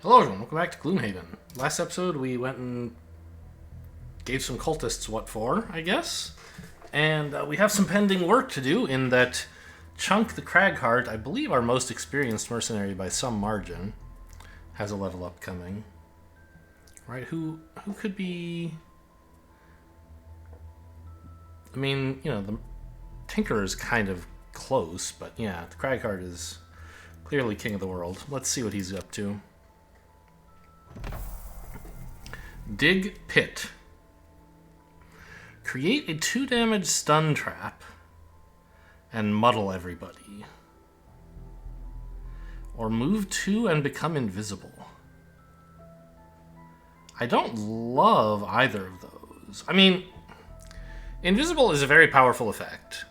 Hello everyone, welcome back to Gloomhaven. Last episode we went and gave some cultists what for, I guess. And we have some pending work to do in that Chunk the Cragheart, I believe our most experienced mercenary by some margin, has a level up coming. Right, who could be... I mean, you know, the Tinker is kind of close, but yeah, the Cragheart is clearly king of the world. Let's see what he's up to. Dig Pit. Create a 2 damage stun trap and muddle everybody. Or move 2 and become invisible. I don't love either of those. I mean, invisible is a very powerful effect.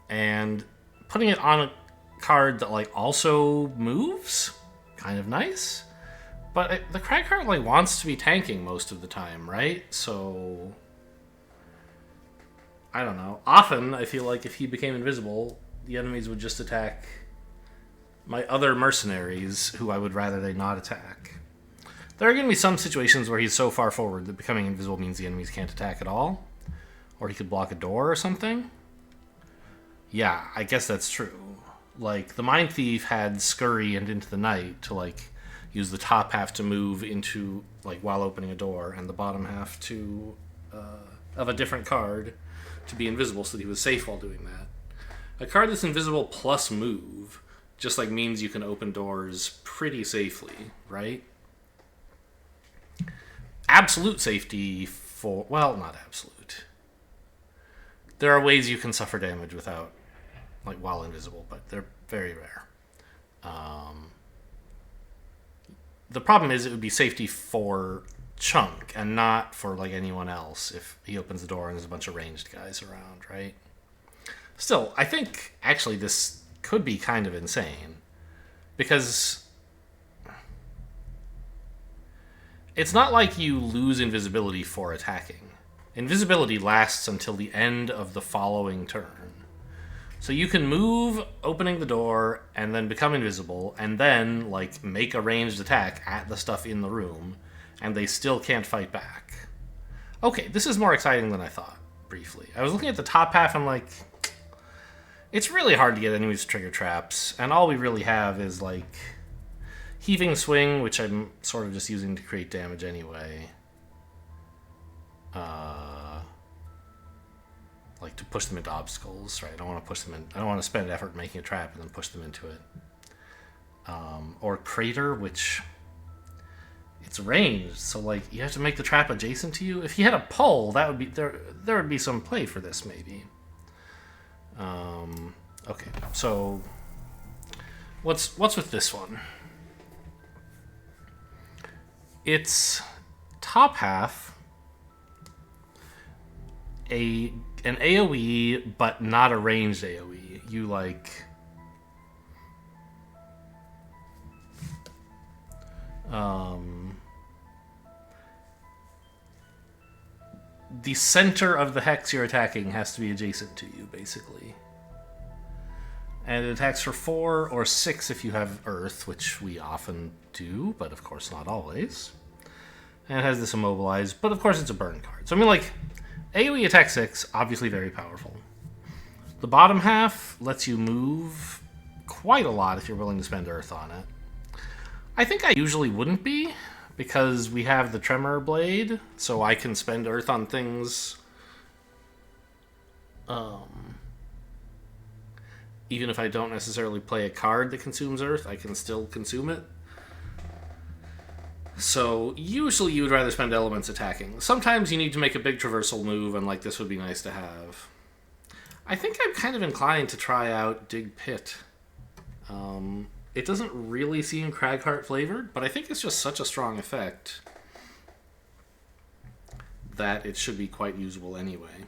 And putting it on a card that like also moves, kind of nice. But the Cragheart like wants to be tanking most of the time, right? So I don't know. Often I feel like if he became invisible, the enemies would just attack my other mercenaries who I would rather they not attack. There are going to be some situations where he's so far forward that becoming invisible means the enemies can't attack at all. Or he could block a door or something. Yeah, I guess that's true. Like, the Mind Thief had Scurry and Into the Night to, like, use the top half to move into, like, while opening a door, and the bottom half to, of a different card to be invisible so that he was safe while doing that. A card that's invisible plus move just, like, means you can open doors pretty safely, right? Absolute safety for... well, not absolute. There are ways you can suffer damage without, like, while invisible, but they're very rare. The problem is it would be safety for Chunk and not for, like, anyone else if he opens the door and there's a bunch of ranged guys around, right? Still, I think, actually, this could be kind of insane. Because it's not like you lose invisibility for attacking. Invisibility lasts until the end of the following turn. So you can move, opening the door, and then become invisible, and then, like, make a ranged attack at the stuff in the room, and they still can't fight back. Okay, this is more exciting than I thought, briefly. I was looking at the top half, and, like, it's really hard to get enemies to trigger traps, and all we really have is, like, Heaving Swing, which I'm sort of just using to create damage anyway. Like, to push them into obstacles, right? I don't want to push them in. I don't want to spend effort making a trap and then push them into it. Or Crater, which it's ranged, so like you have to make the trap adjacent to you. If you had a pole, that would be there. There would be some play for this, maybe. Okay, so what's with this one? It's top half. An AoE, but not a ranged AoE. You, like... the center of the hex you're attacking has to be adjacent to you, basically. And it attacks for 4 or 6 if you have Earth, which we often do, but of course not always. And it has this Immobilize, but of course it's a burn card. So I mean, like... AoE attack 6, obviously very powerful. The bottom half lets you move quite a lot if you're willing to spend Earth on it. I think I usually wouldn't be, because we have the Tremor Blade, so I can spend Earth on things even if I don't necessarily play a card that consumes Earth, I can still consume it. So, usually you would rather spend elements attacking. Sometimes you need to make a big traversal move, and, like, this would be nice to have. I think I'm kind of inclined to try out Dig Pit. It doesn't really seem Cragheart flavored, but I think it's just such a strong effect that it should be quite usable anyway.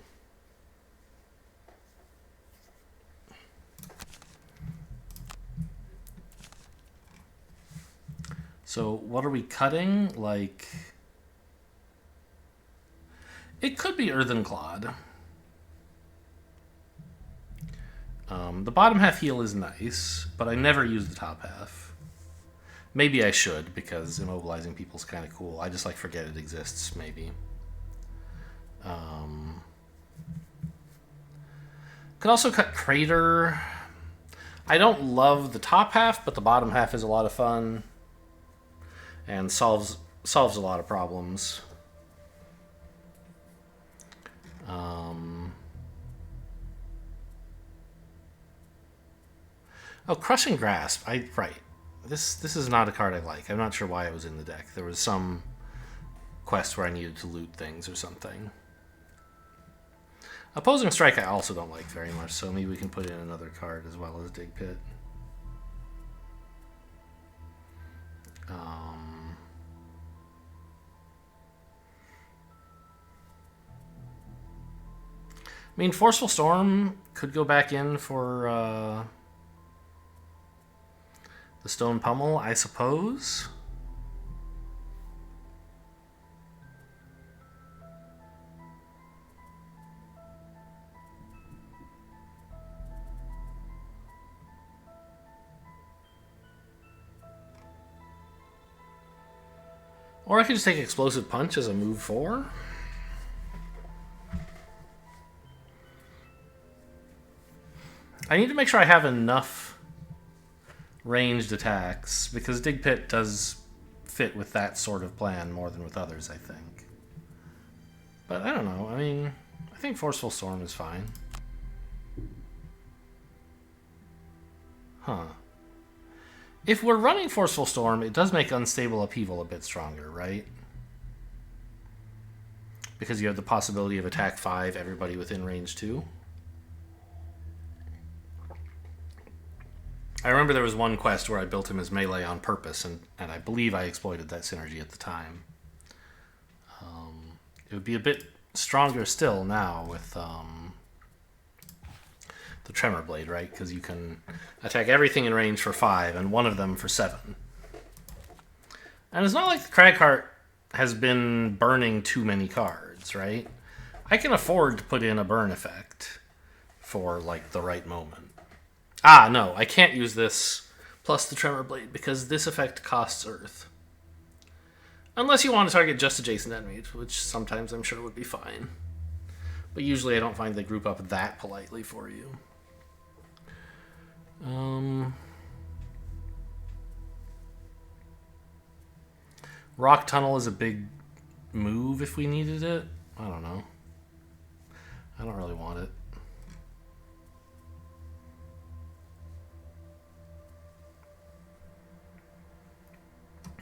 So what are we cutting? Like, it could be Earthen Clod. The bottom half heal is nice, but I never use the top half. Maybe I should, because immobilizing people's kind of cool. I just like forget it exists, maybe. Could also cut Crater. I don't love the top half, but the bottom half is a lot of fun. And solves a lot of problems. Oh, Crushing Grasp. Right. This is not a card I like. I'm not sure why it was in the deck. There was some quest where I needed to loot things or something. Opposing Strike I also don't like very much, so maybe we can put in another card as well as Dig Pit. I mean, Forceful Storm could go back in for the Stone Pummel, I suppose. Or I could just take Explosive Punch as a move 4. I need to make sure I have enough ranged attacks, because Dig Pit does fit with that sort of plan more than with others, I think. But I don't know. I mean, I think Forceful Storm is fine. Huh. If we're running Forceful Storm, it does make Unstable Upheaval a bit stronger, right? Because you have the possibility of attack 5, everybody within range 2. I remember there was one quest where I built him as melee on purpose, and I believe I exploited that synergy at the time. It would be a bit stronger still now with the Tremor Blade, right? Because you can attack everything in range for 5, and one of them for 7. And it's not like the Cragheart has been burning too many cards, right? I can afford to put in a burn effect for, like, the right moment. Ah, no, I can't use this plus the Tremor Blade because this effect costs Earth. Unless you want to target just adjacent enemies, which sometimes I'm sure would be fine. But usually I don't find they group up that politely for you. Rock Tunnel is a big move if we needed it. I don't know. I don't really want it.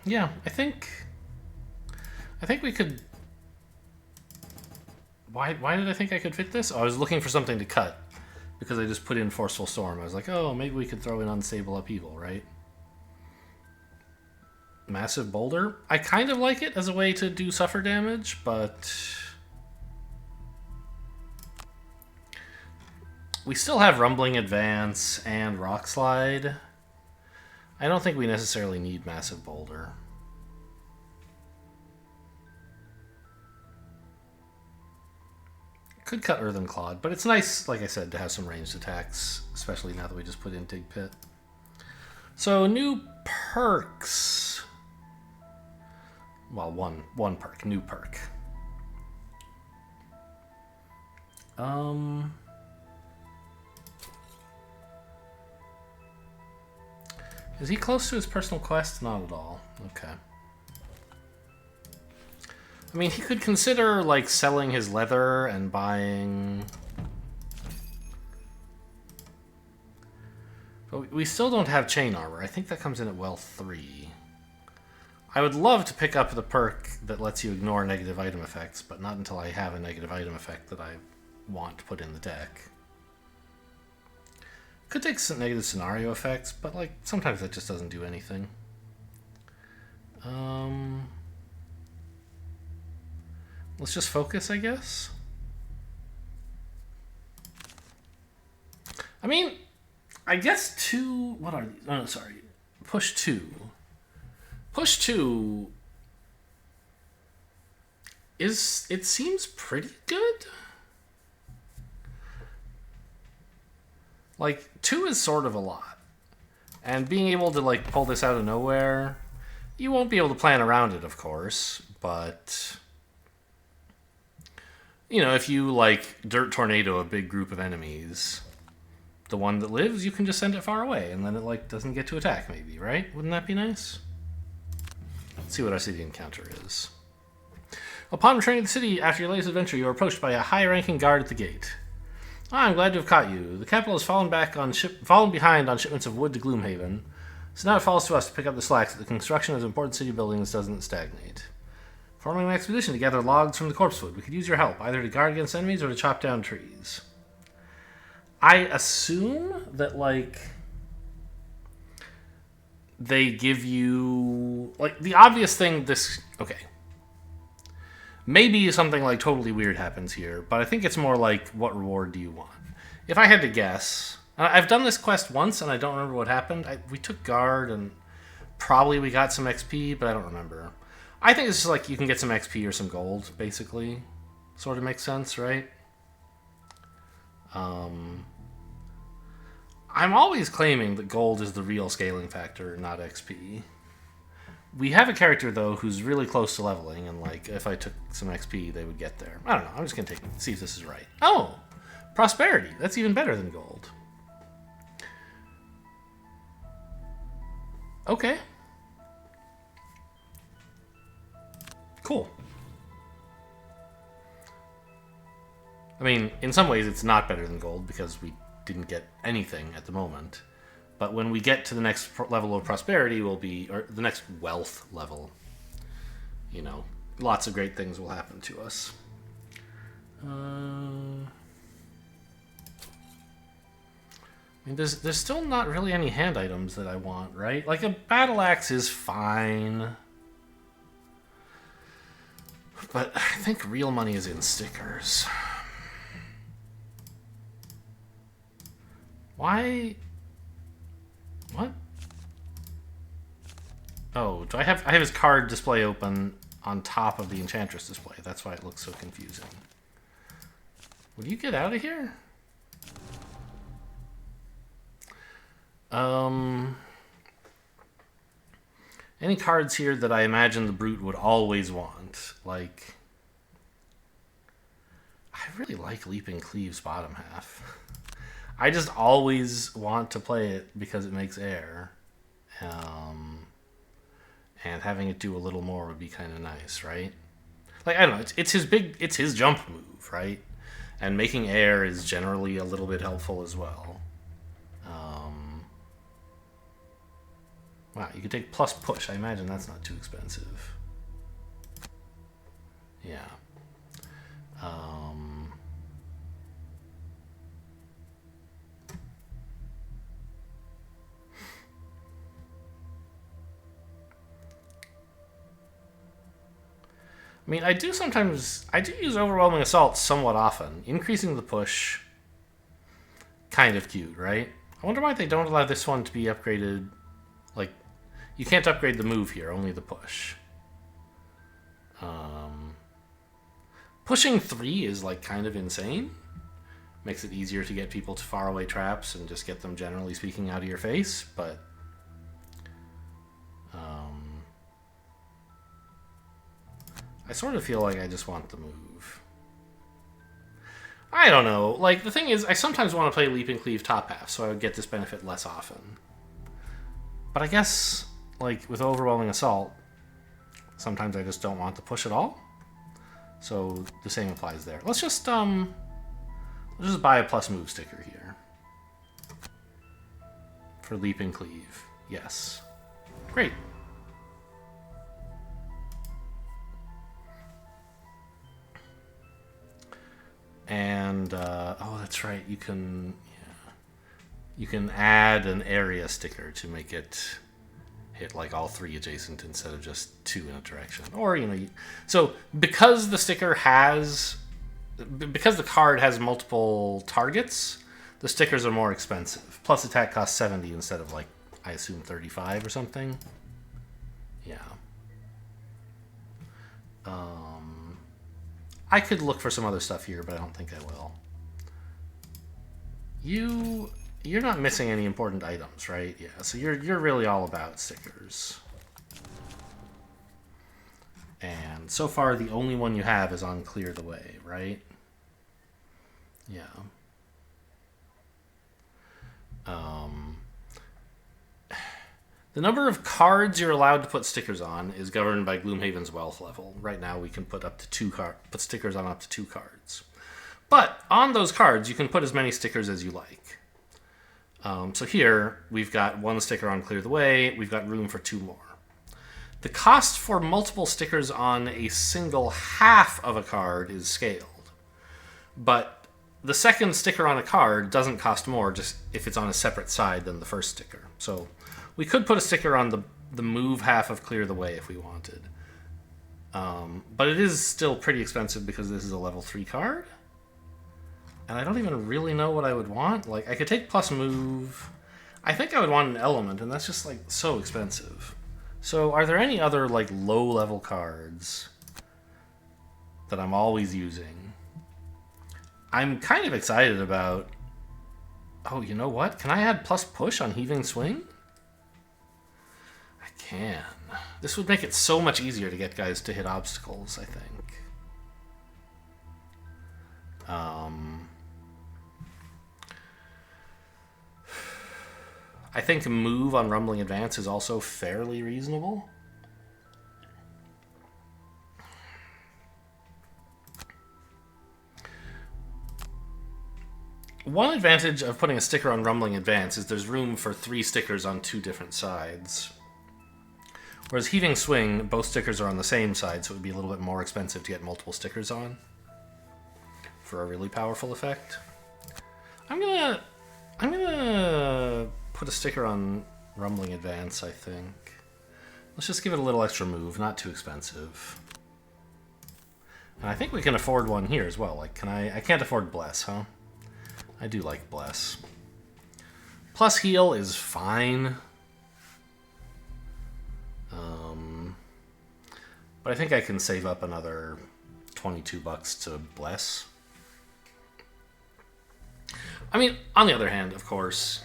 Yeah, I think we could... Why did I think I could fit this? Oh, I was looking for something to cut because I just put in Forceful Storm. I was like, oh, maybe we could throw in Unstable Upheaval, right? Massive Boulder. I kind of like it as a way to do suffer damage, but we still have Rumbling Advance and Rock Slide. I don't think we necessarily need Massive Boulder. Could cut Earthen Clod, but it's nice, like I said, to have some ranged attacks, especially now that we just put in Dig Pit. So, new perks. Well, one perk, new perk. Is he close to his personal quest? Not at all. Okay. I mean, he could consider, like, selling his leather and buying... But we still don't have Chain Armor. I think that comes in at Wealth 3. I would love to pick up the perk that lets you ignore negative item effects, but not until I have a negative item effect that I want to put in the deck. Could take some negative scenario effects, but, like, sometimes that just doesn't do anything. Let's just focus, I guess. I mean, I guess 2... What are these? Oh, no, sorry. Push 2. Push 2 is... It seems pretty good. Like, 2 is sort of a lot. And being able to, like, pull this out of nowhere You won't be able to plan around it, of course, but you know, if you like dirt tornado a big group of enemies, the one that lives, you can just send it far away, and then it like doesn't get to attack. Maybe, right? Wouldn't that be nice? Let's see what our city encounter is. Upon returning to the city after your latest adventure, you are approached by a high-ranking guard at the gate. I'm glad to have caught you. The capital has fallen behind on shipments of wood to Gloomhaven, so now it falls to us to pick up the slack so the construction of important city buildings doesn't stagnate. Forming an expedition to gather logs from the corpse wood. We could use your help, either to guard against enemies or to chop down trees. I assume that, like, they give you... Like, the obvious thing this... Okay. Maybe something, like, totally weird happens here, but I think it's more like, what reward do you want? If I had to guess... I've done this quest once, and I don't remember what happened. We took guard, and probably we got some XP, but I don't remember. I think it's just like you can get some XP or some gold, basically. Sort of makes sense, right? I'm always claiming that gold is the real scaling factor, not XP. We have a character, though, who's really close to leveling, and like if I took some XP, they would get there. I don't know. I'm just going to see if this is right. Oh! Prosperity. That's even better than gold. Okay. Cool. I mean, in some ways it's not better than gold because we didn't get anything at the moment. But when we get to the next level of prosperity, will be, or the next wealth level, you know, lots of great things will happen to us. I mean, there's still not really any hand items that I want, right? Like a battle axe is fine. But I think real money is in stickers. Why? What? Oh, I have his card display open on top of the Enchantress display. That's why it looks so confusing. Will you get out of here? Any cards here that I imagine the Brute would always want? Like, I really like Leaping Cleave's bottom half. I just always want to play it because it makes air. And having it do a little more would be kind of nice, right? Like, I don't know, it's his jump move, right? And making air is generally a little bit helpful as well. Wow, you could take plus push. I imagine that's not too expensive. Yeah. I mean, I do use Overwhelming Assault somewhat often. Increasing the push, kind of cute, right? I wonder why they don't allow this one to be upgraded. Like, you can't upgrade the move here, only the push. Pushing 3 is, like, kind of insane. Makes it easier to get people to faraway traps and just get them, generally speaking, out of your face, but... I sort of feel like I just want the move. I don't know. Like, the thing is, I sometimes want to play Leaping Cleave top half, so I would get this benefit less often. But I guess, like, with Overwhelming Assault, sometimes I just don't want to push at all. So the same applies there. Let's just buy a plus move sticker here. For Leaping Cleave. Yes. Great. And, oh, that's right, you can add an area sticker to make it hit like all 3 adjacent instead of just 2 in a direction. Or, you know, so because the card has multiple targets, the stickers are more expensive. Plus attack costs 70 instead of, like, I assume 35 or something. Yeah. I could look for some other stuff here, but I don't think I will. You're not missing any important items, right? Yeah, so you're really all about stickers. And so far, the only one you have is on Clear the Way, right? Yeah. The number of cards you're allowed to put stickers on is governed by Gloomhaven's wealth level. Right now, we can put put stickers on up to 2 cards. But on those cards, you can put as many stickers as you like. So here, we've got 1 sticker on Clear the Way. We've got room for 2 more. The cost for multiple stickers on a single half of a card is scaled. But the second sticker on a card doesn't cost more just if it's on a separate side than the first sticker. So we could put a sticker on the move half of Clear the Way if we wanted. But it is still pretty expensive because this is a level 3 card. And I don't even really know what I would want. Like, I could take plus move. I think I would want an element, and that's just, like, so expensive. So are there any other, like, low-level cards that I'm always using? I'm kind of excited about... Oh, you know what? Can I add plus push on Heaving Swing? I can. This would make it so much easier to get guys to hit obstacles, I think. I think move on Rumbling Advance is also fairly reasonable. One advantage of putting a sticker on Rumbling Advance is there's room for 3 stickers on 2 different sides. Whereas Heaving Swing, both stickers are on the same side, so it would be a little bit more expensive to get multiple stickers on for a really powerful effect. I'm gonna put a sticker on Rumbling Advance, I think. Let's just give it a little extra move, not too expensive. And I think we can afford one here as well. Like, I can't afford Bless, huh? I do like Bless. Plus heal is fine. But I think I can save up another $22 to Bless. I mean, on the other hand, of course,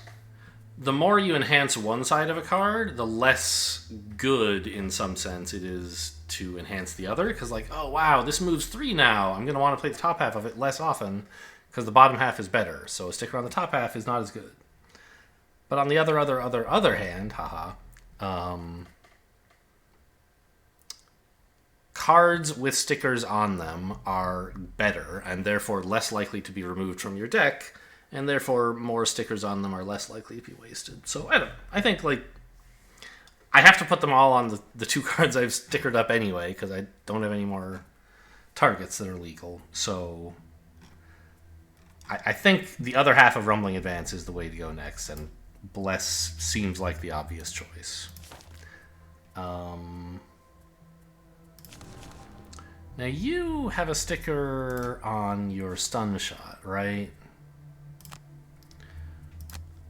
the more you enhance one side of a card, the less good, in some sense, it is to enhance the other. Because, like, oh, wow, this moves 3 now. I'm going to want to play the top half of it less often because the bottom half is better. So a sticker on the top half is not as good. But on the other hand, cards with stickers on them are better and therefore less likely to be removed from your deck, and therefore more stickers on them are less likely to be wasted. So I don't know. I think, like, I have to put them all on the 2 cards I've stickered up anyway because I don't have any more targets that are legal. So I think the other half of Rumbling Advance is the way to go next, and Bless seems like the obvious choice. Now you have a sticker on your stun shot, right?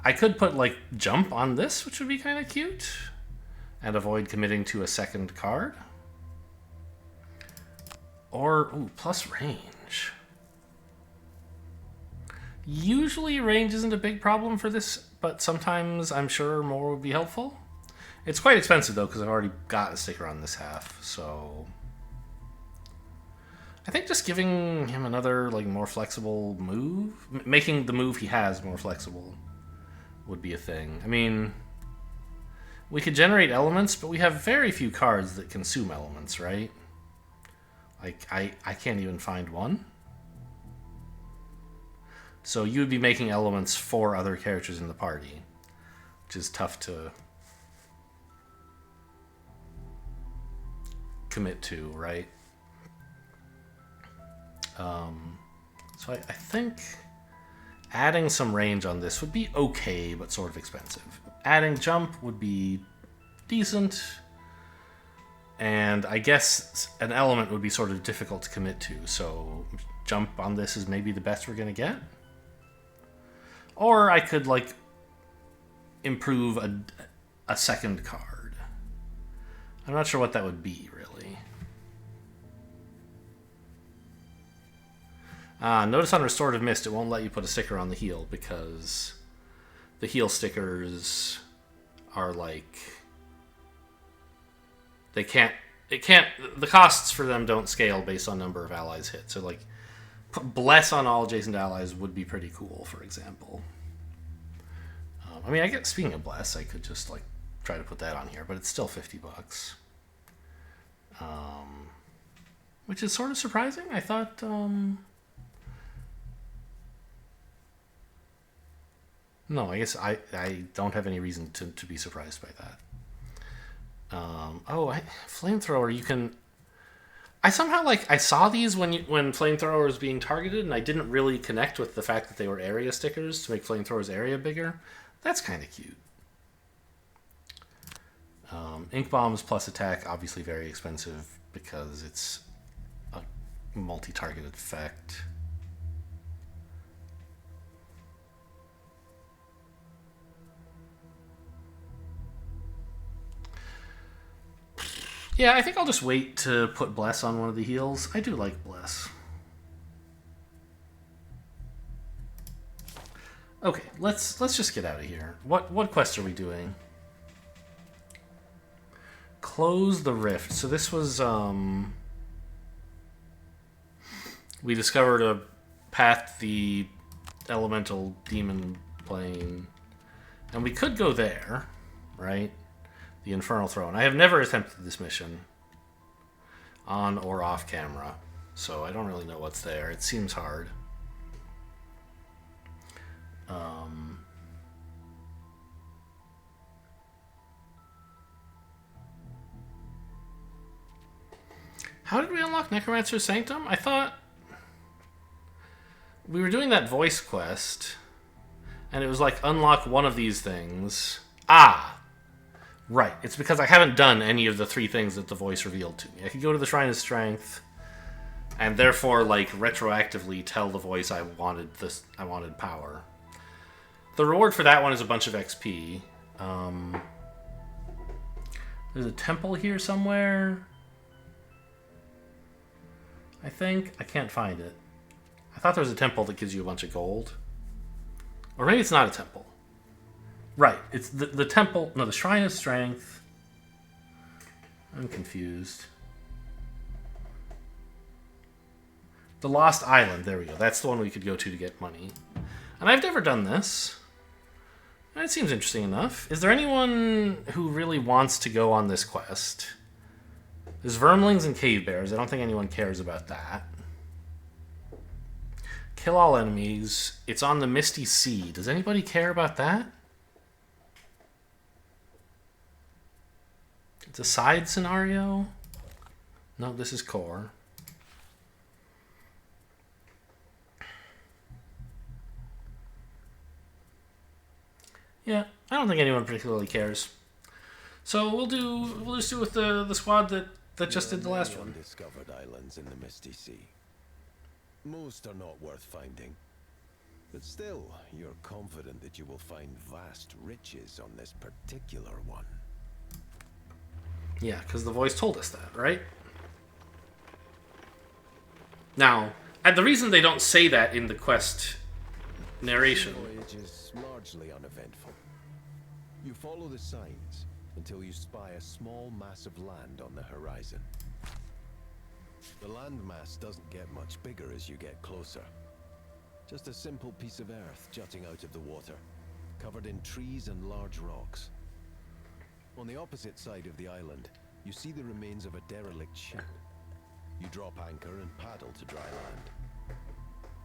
I could put, like, jump on this, which would be kind of cute, and avoid committing to a second card. Or, ooh, plus range. Usually range isn't a big problem for this, but sometimes I'm sure more would be helpful. It's quite expensive, though, because I've already got a sticker on this half, so... I think just giving him another, like, more flexible move, making the move he has more flexible, would be a thing. I mean, we could generate elements, but we have very few cards that consume elements, right? Like, I can't even find one. So you would be making elements for other characters in the party, which is tough to commit to, right? So I think adding some range on this would be okay, but sort of expensive. Adding jump would be decent, and I guess an element would be sort of difficult to commit to, so jump on this is maybe the best we're going to get. Or I could, like, improve a second card. I'm not sure what that would be, really. Notice on Restorative Mist, it won't let you put a sticker on the heal because the heal stickers are, like, they can't it can't. The costs for them don't scale based on number of allies hit. So like, bless on all adjacent allies would be pretty cool. For example, I mean, I guess speaking of bless, I could just like try to put that on here, but it's still $50. Which is sort of surprising. I thought. No, I guess I don't have any reason to be surprised by that. Flamethrower, you can... I somehow, I saw these when Flamethrower was being targeted, and I didn't really connect with the fact that they were area stickers to make Flamethrower's area bigger. That's kind of cute. Ink Bombs plus attack, obviously very expensive because it's a multi-targeted effect. Yeah, I think I'll just wait to put Bless on one of the heals. I do like Bless. Okay, let's just get out of here. What quest are we doing? Close the rift. So this was we discovered a path to the elemental demon plane, and we could go there, right? The Infernal Throne. I have never attempted this mission on or off camera, so I don't really know what's there. It seems hard. How did we unlock Necromancer's Sanctum? I thought we were doing that voice quest, and it was like, unlock one of these things. Ah! Right. It's because I haven't done any of the 3 things that the voice revealed to me. I could go to the Shrine of Strength, and therefore, retroactively tell the voice I wanted power. The reward for that one is a bunch of XP. There's a temple here somewhere, I think. I can't find it. I thought there was a temple that gives you a bunch of gold. Or maybe it's not a temple. Right, it's the temple... No, the Shrine of Strength. I'm confused. The Lost Island, there we go. That's the one we could go to get money. And I've never done this. It seems interesting enough. Is there anyone who really wants to go on this quest? There's Vermlings and Cave Bears. I don't think anyone cares about that. Kill all enemies. It's on the Misty Sea. Does anybody care about that? It's a side scenario? No, this is core. Yeah, I don't think anyone particularly cares. So we'll just do with the squad that just did the last one. Undiscovered islands in the Misty Sea. Most are not worth finding, but still, you're confident that you will find vast riches on this particular one. Yeah, because the voice told us that, right? Now, and the reason they don't say that in the quest narration. The voyage is largely uneventful. You follow the signs until you spy a small mass of land on the horizon. The landmass doesn't get much bigger as you get closer. Just a simple piece of earth jutting out of the water, covered in trees and large rocks. On the opposite side of the island, you see the remains of a derelict ship. You drop anchor and paddle to dry land.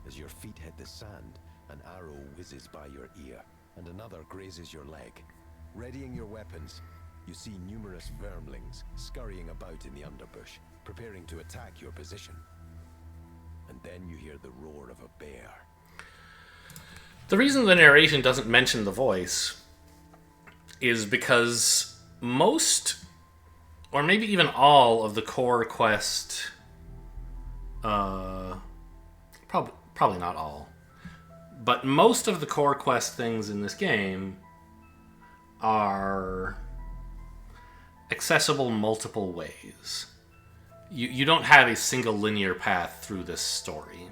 As your feet hit the sand, an arrow whizzes by your ear, and another grazes your leg. Readying your weapons, you see numerous vermlings scurrying about in the underbush, preparing to attack your position. And then you hear the roar of a bear. The reason the narration doesn't mention the voice is because most, or maybe even all, of the core quest, probably not all, but most of the core quest things in this game are accessible multiple ways. You don't have a single linear path through this story.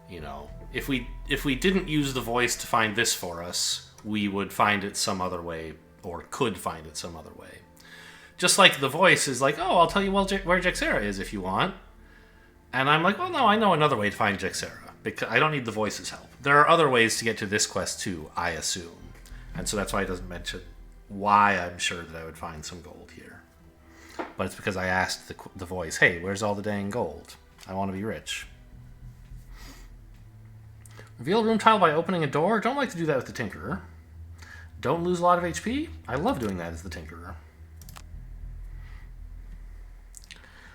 You know, if we didn't use the voice to find this for us, we would find it some other way, or could find it some other way. Just like the voice is like, oh, I'll tell you where Jexera is if you want. And I'm like, well, no, I know another way to find Jexera, because I don't need the voice's help. There are other ways to get to this quest too, I assume. And so that's why it doesn't mention why I'm sure that I would find some gold here. But it's because I asked the voice, hey, where's all the dang gold? I want to be rich. Reveal a room tile by opening a door? Don't like to do that with the Tinkerer. Don't lose a lot of HP? I love doing that as the Tinkerer.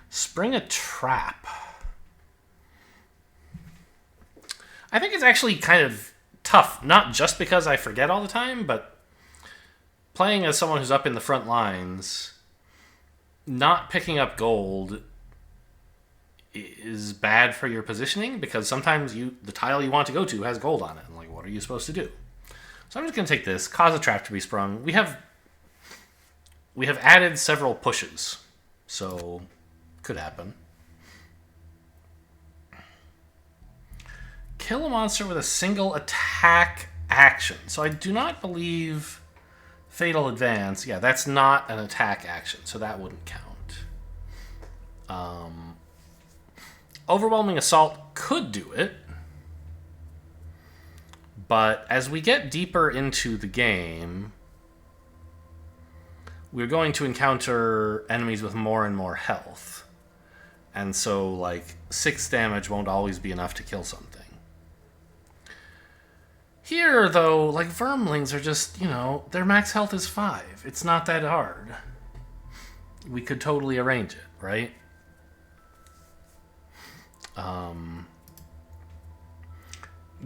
Spring a trap. I think it's actually kind of tough, not just because I forget all the time, but playing as someone who's up in the front lines, not picking up gold is bad for your positioning, because sometimes the tile you want to go to has gold on it, and like, what are you supposed to do? So I'm just going to take this, cause a trap to be sprung. We have added several pushes, so could happen. Kill a monster with a single attack action. So I do not believe Fatal Advance. Yeah, that's not an attack action, so that wouldn't count. Overwhelming Assault could do it, but as we get deeper into the game, we're going to encounter enemies with more and more health. And so, like, 6 damage won't always be enough to kill something. Here, though, like, Vermlings are just, their max health is 5. It's not that hard. We could totally arrange it, right?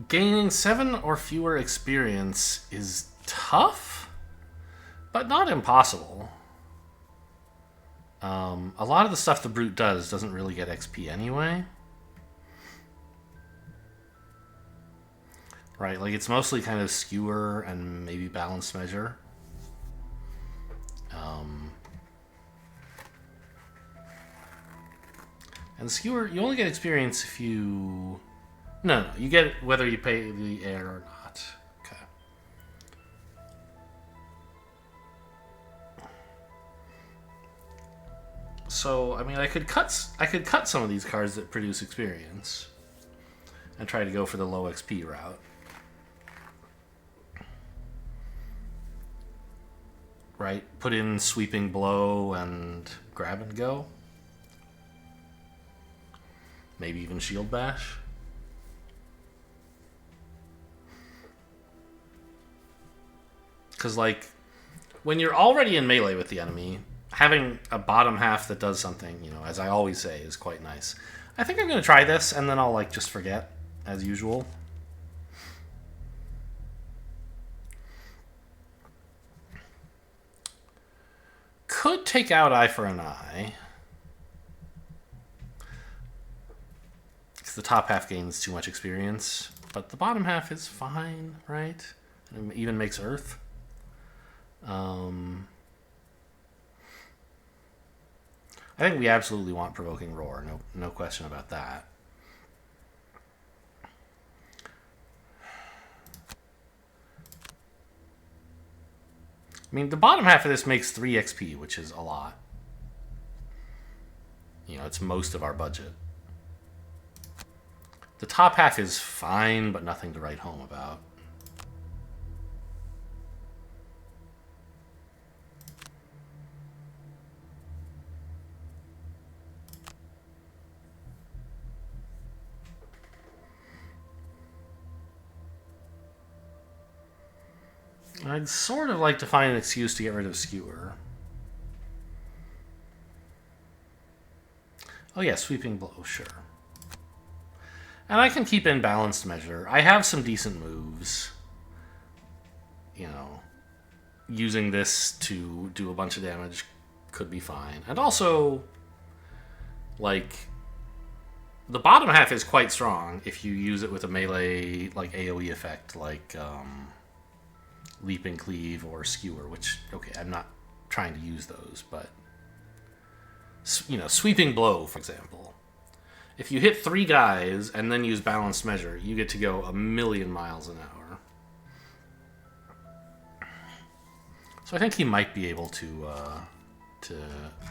Gaining 7 or fewer experience is tough, but not impossible. A lot of the stuff the Brute does doesn't really get XP anyway. Right, like it's mostly kind of Skewer and maybe Balanced Measure. And Skewer, you only get experience if you... No, you get it whether you pay the air or not. Okay. So, I mean, I could cut some of these cards that produce experience and try to go for the low XP route. Right? Put in Sweeping Blow and Grab and Go. Maybe even Shield Bash. Because, like, when you're already in melee with the enemy, having a bottom half that does something, as I always say, is quite nice. I think I'm going to try this, and then I'll, like, just forget, as usual. Could take out Eye for an Eye. Because the top half gains too much experience. But the bottom half is fine, right? And it even makes Earth. I think we absolutely want Provoking Roar. No question about that. I mean, the bottom half of this makes 3 XP, which is a lot. It's most of our budget. The top half is fine, but nothing to write home about. I'd sort of like to find an excuse to get rid of Skewer. Oh yeah, Sweeping Blow, sure. And I can keep in Balanced Measure. I have some decent moves. Using this to do a bunch of damage could be fine. And also, like, the bottom half is quite strong if you use it with a melee, like, AoE effect, like, Leap and Cleave or Skewer, which, okay, I'm not trying to use those, but, Sweeping Blow, for example. If you hit 3 guys and then use Balanced Measure, you get to go 1,000,000 miles an hour. So I think he might be able to to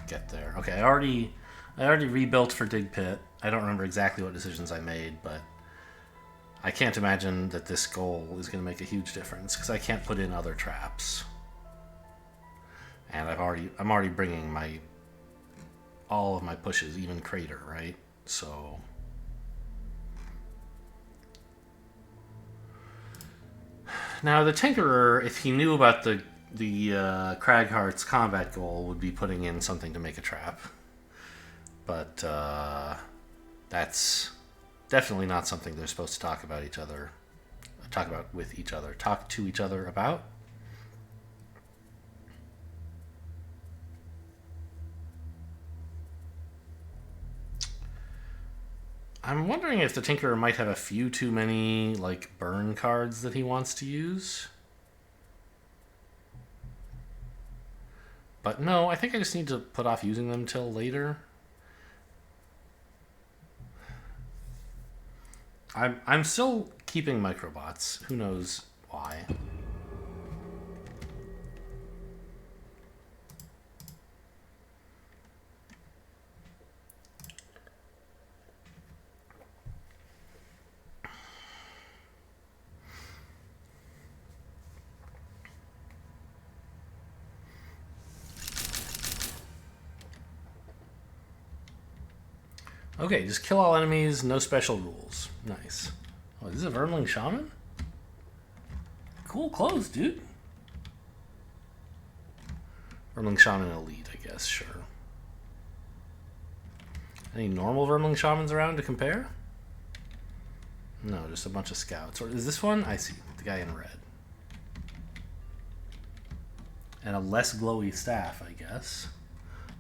get there. Okay, I already rebuilt for Dig Pit. I don't remember exactly what decisions I made, but I can't imagine that this goal is going to make a huge difference because I can't put in other traps. And I'm already bringing all of my pushes, even Crater, right? So now the Tinkerer, if he knew about the Cragheart's combat goal, would be putting in something to make a trap. But that's definitely not something they're supposed to talk to each other about. I'm wondering if the Tinkerer might have a few too many, like, burn cards that he wants to use. But no, I think I just need to put off using them till later. I'm still keeping Microbots. Who knows why. Okay, just kill all enemies, no special rules. Nice. Oh, is this a Vermling Shaman? Cool clothes, dude. Vermling Shaman Elite, I guess, sure. Any normal Vermling Shamans around to compare? No, just a bunch of scouts. Or is this one? I see. The guy in red. And a less glowy staff, I guess.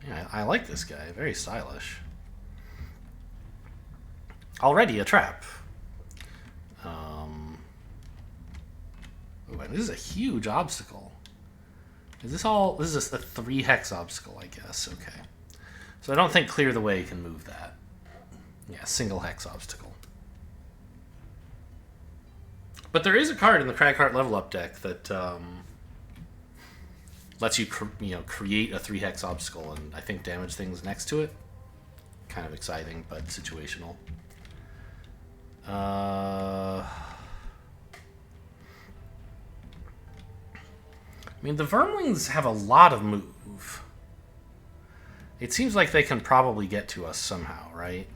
Yeah, I like this guy. Very stylish. Already a trap. Ooh, this is a huge obstacle. Is this all? This is a 3 hex obstacle, I guess. Okay. So I don't think Clear the Way can move that. Yeah, single hex obstacle. But there is a card in the Cragheart level up deck that lets you create a 3 hex obstacle and I think damage things next to it. Kind of exciting, but situational. I mean, the Vermlings have a lot of move. It seems like they can probably get to us somehow, right?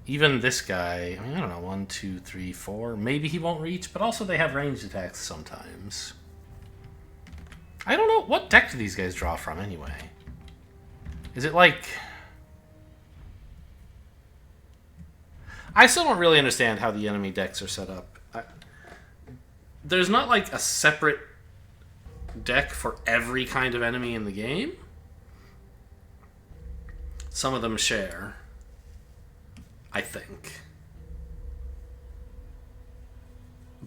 Even this guy, I mean, I don't know, 1, 2, 3, 4. Maybe he won't reach, but also they have ranged attacks sometimes. I don't know, what deck do these guys draw from anyway? Is it like... I still don't really understand how the enemy decks are set up. There's not like a separate deck for every kind of enemy in the game. Some of them share, I think.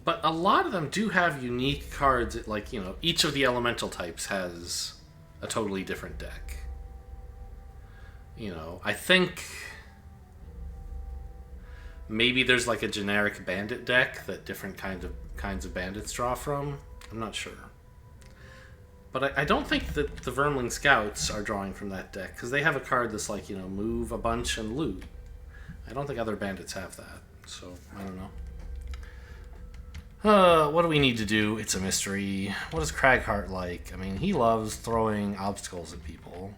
But a lot of them do have unique cards that, like, each of the elemental types has a totally different deck. I think... maybe there's like a generic bandit deck that different kinds of bandits draw from. I'm not sure. But I don't think that the Vermling Scouts are drawing from that deck, because they have a card that's like, move a bunch and loot. I don't think other bandits have that, so I don't know. What do we need to do? It's a mystery. What is Cragheart like? I mean, he loves throwing obstacles at people.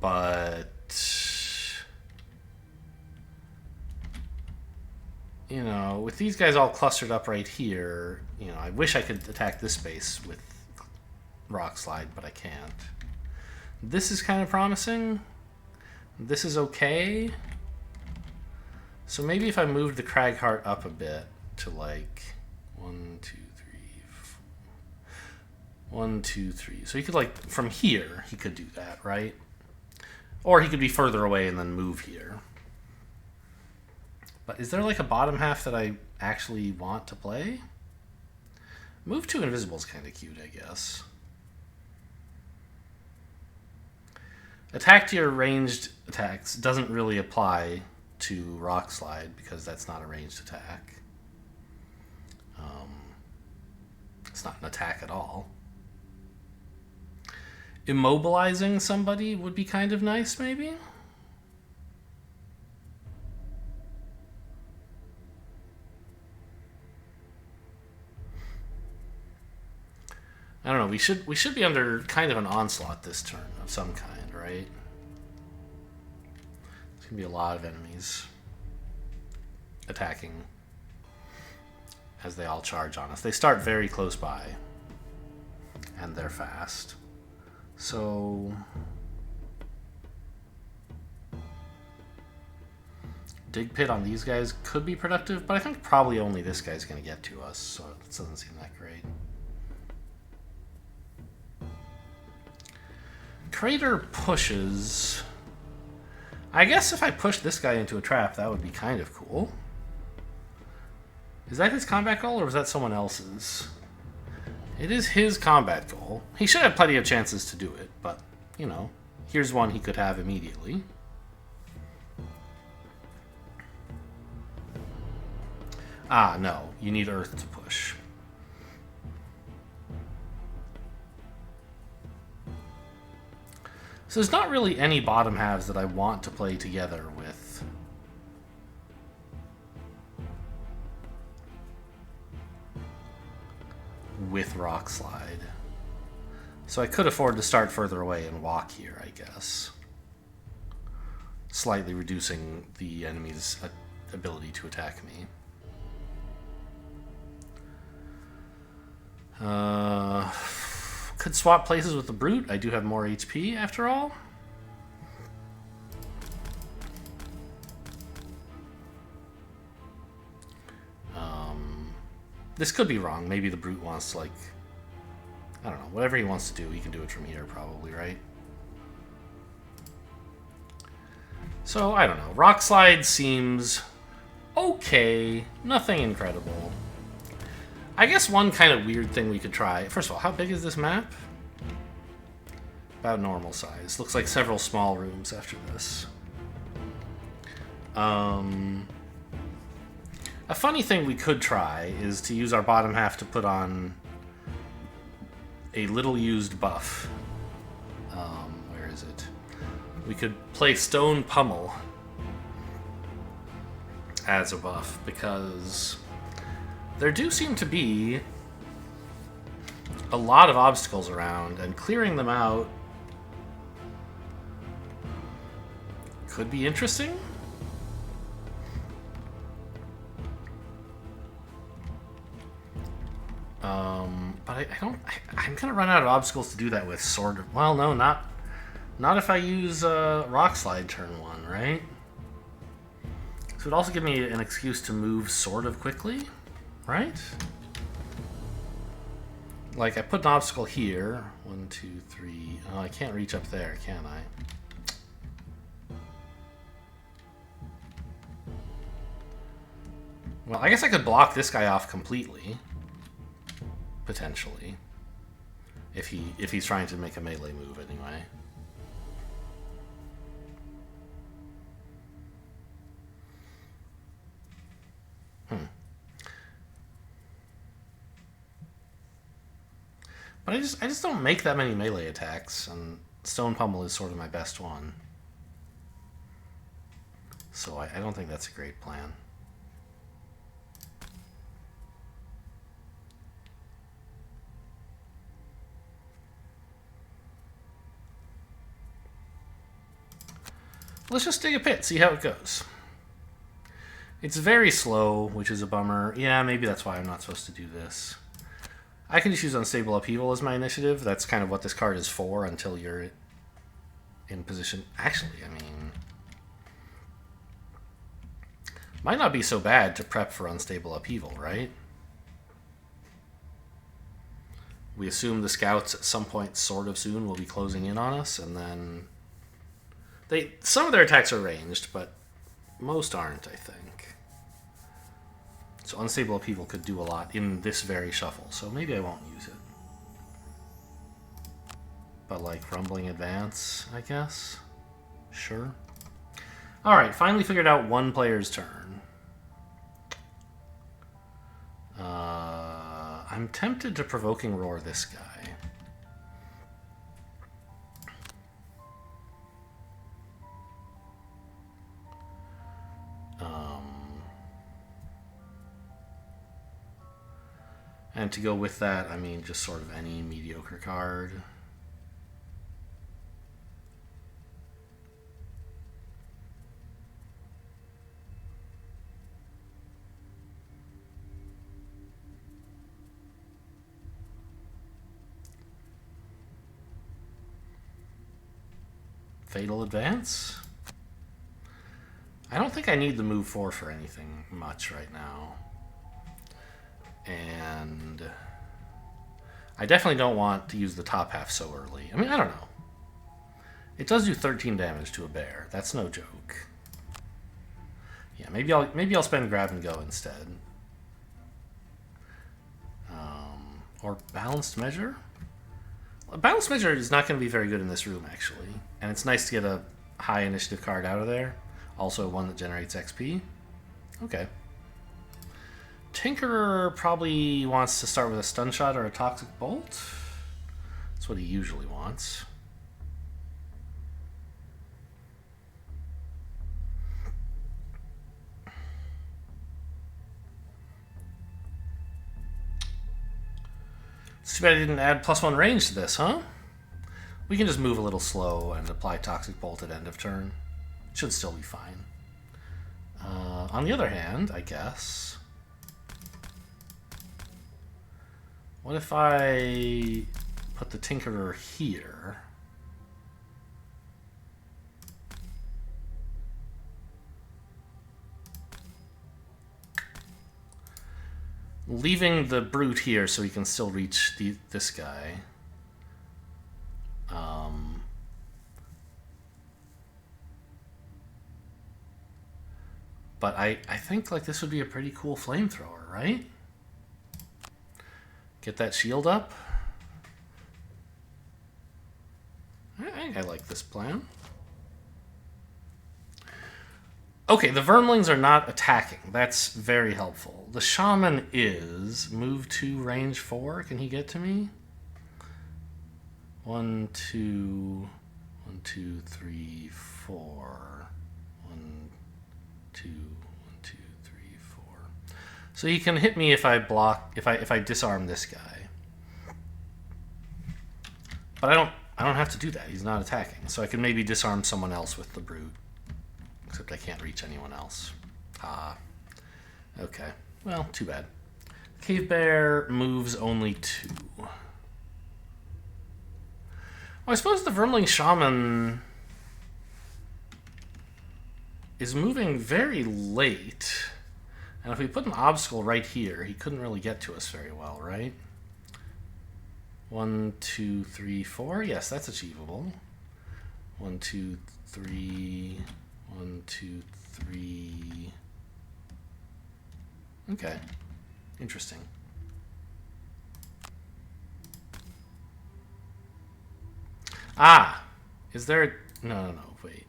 But... with these guys all clustered up right here, I wish I could attack this space with Rock Slide, but I can't. This is kind of promising. This is okay. So maybe if I moved the Cragheart up a bit to like 1, 2, 3, 4. 1, 2, 3. So he could, like, from here, he could do that, right? Or he could be further away and then move here. But is there like a bottom half that I actually want to play? Move to invisible is kind of cute, I guess. Attack to your ranged attacks doesn't really apply to Rock Slide because that's not a ranged attack. It's not an attack at all. Immobilizing somebody would be kind of nice, maybe? I don't know. We should be under kind of an onslaught this turn of some kind, right? There's gonna be a lot of enemies attacking as they all charge on us. They start very close by, and they're fast. So dig pit on these guys could be productive, but I think probably only this guy's gonna get to us, so it doesn't seem that great. Crater pushes. I guess if I push this guy into a trap, that would be kind of cool. Is that his combat goal, or was that someone else's? It is his combat goal. He should have plenty of chances to do it, but, you know, here's one he could have immediately. Ah, no. You need Earth to push. So there's not really any bottom halves that I want to play together with Rock Slide. So I could afford to start further away and walk here, I guess. Slightly reducing the enemy's ability to attack me. Could swap places with the Brute. I do have more HP after all. This could be wrong. Maybe the Brute wants to, like, I don't know. Whatever he wants to do, he can do it from here probably, right? So, I don't know. Rock Slide seems okay. Nothing incredible. I guess one kind of weird thing we could try. First of all, how big is this map? About normal size. Looks like several small rooms after this. A funny thing we could try is to use our bottom half to put on a little used buff. Where is it? We could play Stone Pummel as a buff, because there do seem to be a lot of obstacles around, and clearing them out could be interesting. But I'm gonna run out of obstacles to do that with, sort of. Well, no, not if I use Rock Slide turn 1, right? So it would also give me an excuse to move sort of quickly, right? Like, I put an obstacle here. 1, 2, 3. Oh, I can't reach up there, can I? Well, I guess I could block this guy off completely. Potentially. If he's trying to make a melee move anyway. But I just don't make that many melee attacks, and Stone Pummel is sort of my best one. So I don't think that's a great plan. Let's just dig a pit, see how it goes. It's very slow, which is a bummer. Yeah, maybe that's why I'm not supposed to do this. I can just use Unstable Upheaval as my initiative. That's kind of what this card is for until you're in position. Actually, I mean, might not be so bad to prep for Unstable Upheaval, right? We assume the scouts at some point sort of soon will be closing in on us, and then some of their attacks are ranged, but most aren't, I think. So Unstable Upheaval could do a lot in this very shuffle, so maybe I won't use it. But, like, Rumbling Advance, I guess? Sure. Alright, finally figured out one player's turn. I'm tempted to Provoking Roar this guy. And to go with that, I mean just sort of any mediocre card. Fatal Advance? I don't think I need the move 4 for anything much right now. And I definitely don't want to use the top half so early. I mean, I don't know. It does do 13 damage to a bear. That's no joke. Yeah, maybe I'll spend Grab and Go instead. Or Balanced Measure? A Balanced Measure is not going to be very good in this room, actually. And it's nice to get a high initiative card out of there. Also one that generates XP. Okay. Tinkerer probably wants to start with a Stun Shot or a Toxic Bolt. That's what he usually wants. It's too bad I didn't add +1 range to this, huh? We can just move a little slow and apply Toxic Bolt at end of turn. Should still be fine. On the other hand, I guess... What if I put the Tinkerer here? Leaving the Brute here so he can still reach this guy. But I think like this would be a pretty cool flamethrower, right? Get that shield up. I like this plan. Okay, the Vermlings are not attacking. That's very helpful. The Shaman is move 2, range 4. Can he get to me? 1, 2, 1, 2, 3, 4. 1, 2, 1, 2, 3, 4. So he can hit me if I block, if I disarm this guy. But I don't have to do that. He's not attacking. So I can maybe disarm someone else with the Brute. Except I can't reach anyone else. Ah. Okay. Well, too bad. Cave Bear moves only 2. Well, I suppose the Vermling Shaman is moving very late. And if we put an obstacle right here, he couldn't really get to us very well, right? 1, 2, 3, 4. Yes, that's achievable. 1, 2, 3... 1, 2, 3. Okay. Interesting. Ah! Is there... No, wait.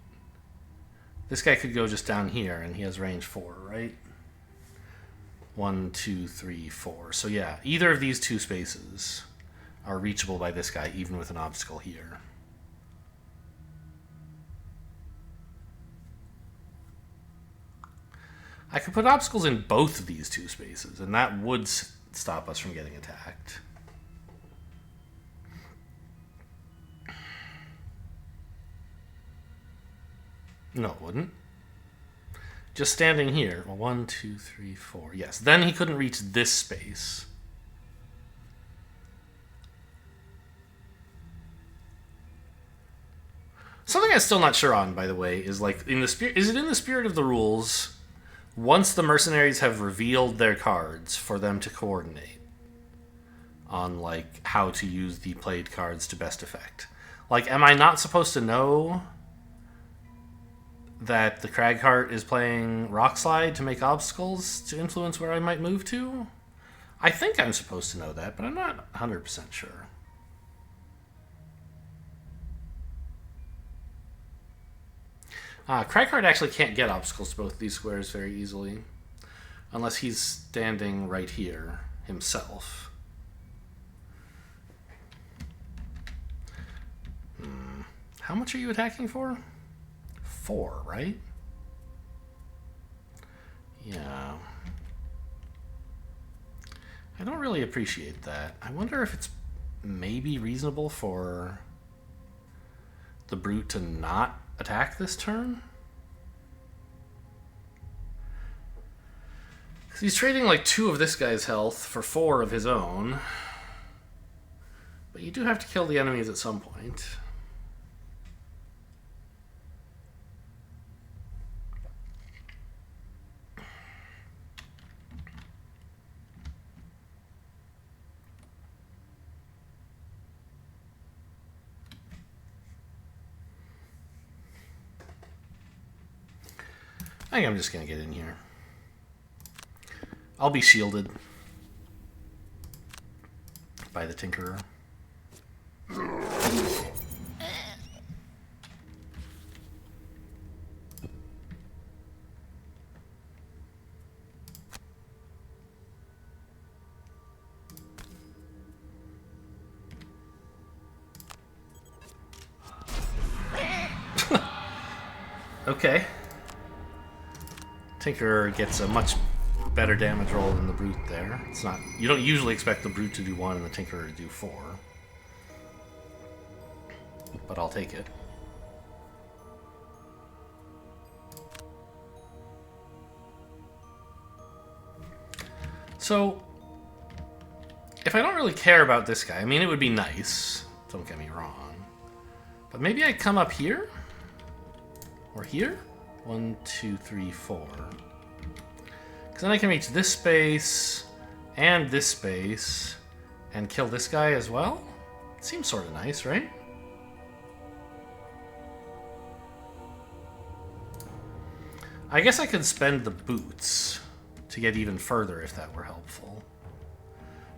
This guy could go just down here, and he has range 4, right? 1, 2, 3, 4. So yeah, either of these two spaces are reachable by this guy, even with an obstacle here. I could put obstacles in both of these two spaces, and that would stop us from getting attacked. No, it wouldn't. Just standing here. 1, 2, 3, 4. Yes, then he couldn't reach this space. Something I'm still not sure on, by the way, is like in the spirit. Is it in the spirit of the rules? Once the mercenaries have revealed their cards, for them to coordinate on like how to use the played cards to best effect. Like, am I not supposed to know that the Cragheart is playing Rock Slide to make obstacles to influence where I might move to? I think I'm supposed to know that, but I'm not 100% sure. Cragheart actually can't get obstacles to both these squares very easily. Unless he's standing right here himself. How much are you attacking for? 4, right? Yeah. I don't really appreciate that. I wonder if it's maybe reasonable for the brute to not attack this turn? Because he's trading like 2 of this guy's health for 4 of his own. But you do have to kill the enemies at some point. I think I'm just going to get in here. I'll be shielded by the Tinkerer. Okay. Tinkerer gets a much better damage roll than the Brute there. It's not. You don't usually expect the Brute to do 1 and the Tinkerer to do 4. But I'll take it. So, if I don't really care about this guy, I mean, it would be nice. Don't get me wrong. But maybe I come up here? Or here? 1, 2, 3, 4. Because then I can reach this space and this space and kill this guy as well? Seems sort of nice, right? I guess I could spend the boots to get even further if that were helpful.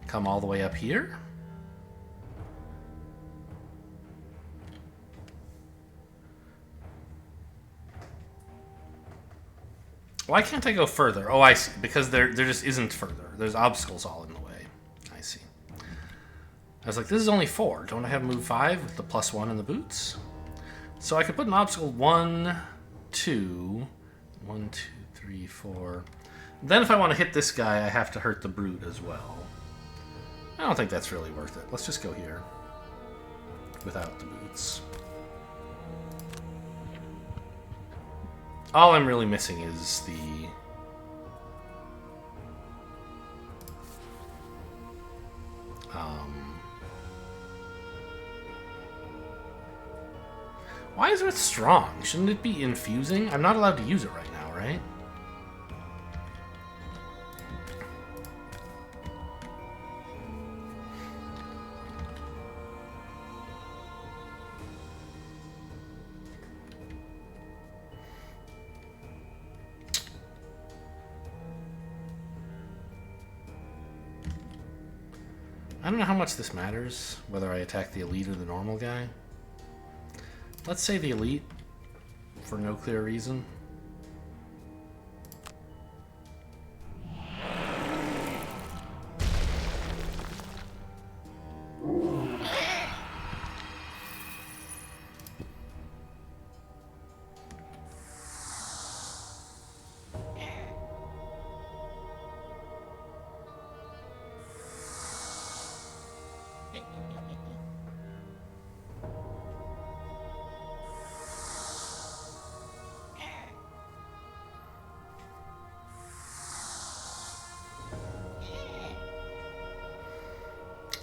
Come all the way up here. Why can't I go further? Oh, I see. Because there just isn't further. There's obstacles all in the way. I see. I was like, this is only 4. Don't I have move 5 with the +1 in the boots? So I could put an obstacle 1, 2, 1, 2, 3, 4. Then if I want to hit this guy, I have to hurt the brute as well. I don't think that's really worth it. Let's just go here without the boots. All I'm really missing is the... Why is it strong? Shouldn't it be infusing? I'm not allowed to use it right now, right? I don't know how much this matters, whether I attack the elite or the normal guy. Let's say the elite, for no clear reason.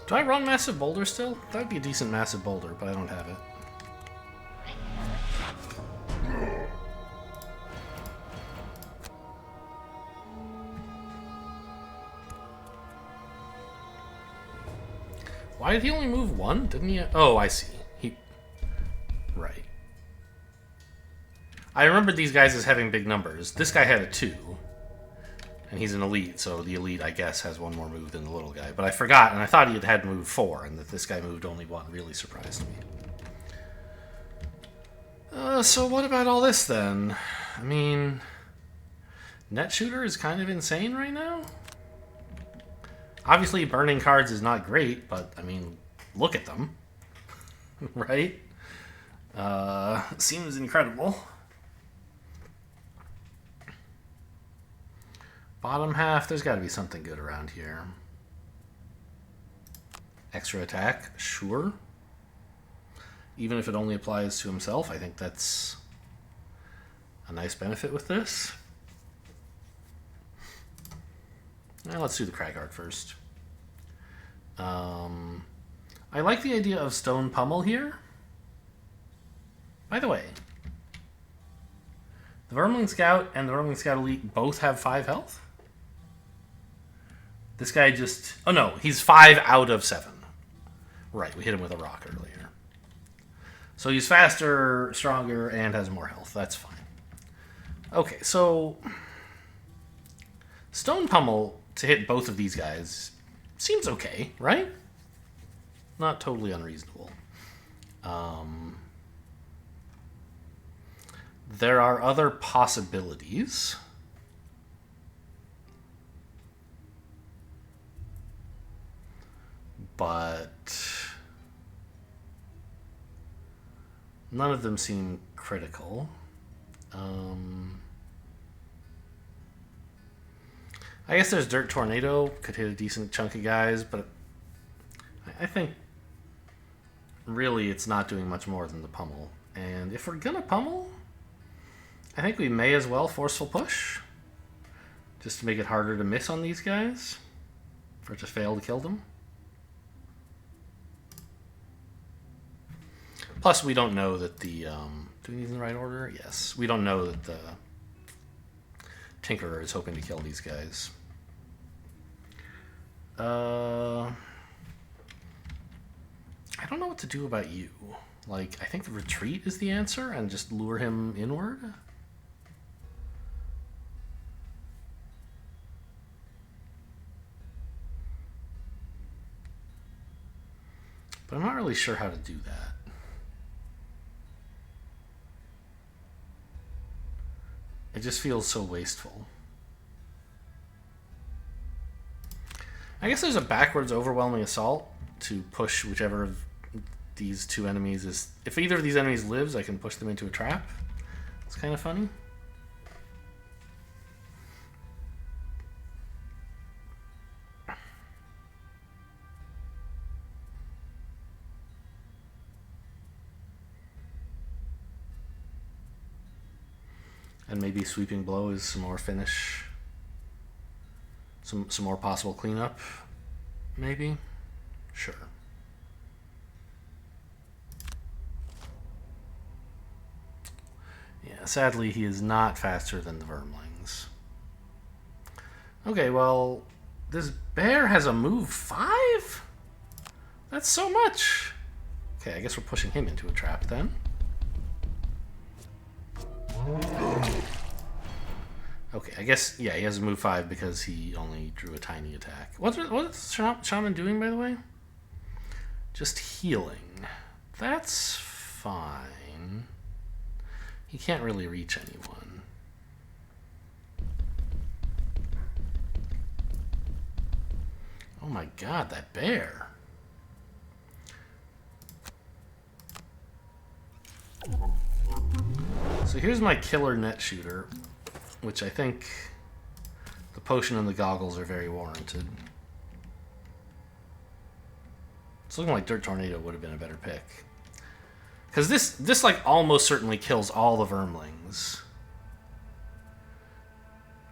Do I run Massive Boulder still? That would be a decent Massive Boulder, but I don't have it. Why did he only move 1? Didn't he? Oh, I see. Right. I remembered these guys as having big numbers. This guy had a 2. And he's an elite, so the elite, I guess, has 1 more move than the little guy. But I forgot, and I thought he had moved 4, and that this guy moved only 1 really surprised me. So what about all this, then? I mean... Net Shooter is kind of insane right now? Obviously, burning cards is not great, but, I mean, look at them. Right? Seems incredible. Bottom half, there's got to be something good around here. Extra attack, sure. Even if it only applies to himself, I think that's a nice benefit with this. Now let's do the Cragart first. I like the idea of Stone Pummel here. By the way, the Vermling Scout and the Vermling Scout Elite both have 5 health. This guy just... Oh no, he's 5 out of 7. Right, we hit him with a rock earlier. So he's faster, stronger, and has more health. That's fine. Okay, so... Stone Pummel to hit both of these guys seems okay, right? Not totally unreasonable. There are other possibilities. But none of them seem critical. I guess there's Dirt Tornado, could hit a decent chunk of guys, but I think really it's not doing much more than the pummel. And if we're gonna pummel, I think we may as well Forceful Push, just to make it harder to miss on these guys, for it to fail to kill them. Plus, we don't know that the... doing these in the right order? Yes. We don't know that the Tinkerer is hoping to kill these guys. I don't know what to do about you. Like, I think the retreat is the answer, and just lure him inward. But I'm not really sure how to do that. It just feels so wasteful. I guess there's a backwards overwhelming assault to push whichever of these two enemies is... If either of these enemies lives, I can push them into a trap. It's kind of funny. And maybe Sweeping Blow is some more finish. Some more possible cleanup. Maybe? Sure. Yeah, sadly he is not faster than the Vermlings. Okay, well, this bear has a move 5? That's so much. Okay, I guess we're pushing him into a trap then. Okay, I guess, yeah, he has a move 5 because he only drew a tiny attack. What's Shaman doing, by the way? Just healing. That's fine. He can't really reach anyone. Oh my god, that bear. So here's my killer net shooter, which I think the potion and the goggles are very warranted. It's looking like Dirt Tornado would have been a better pick. Because this like almost certainly kills all the Vermlings.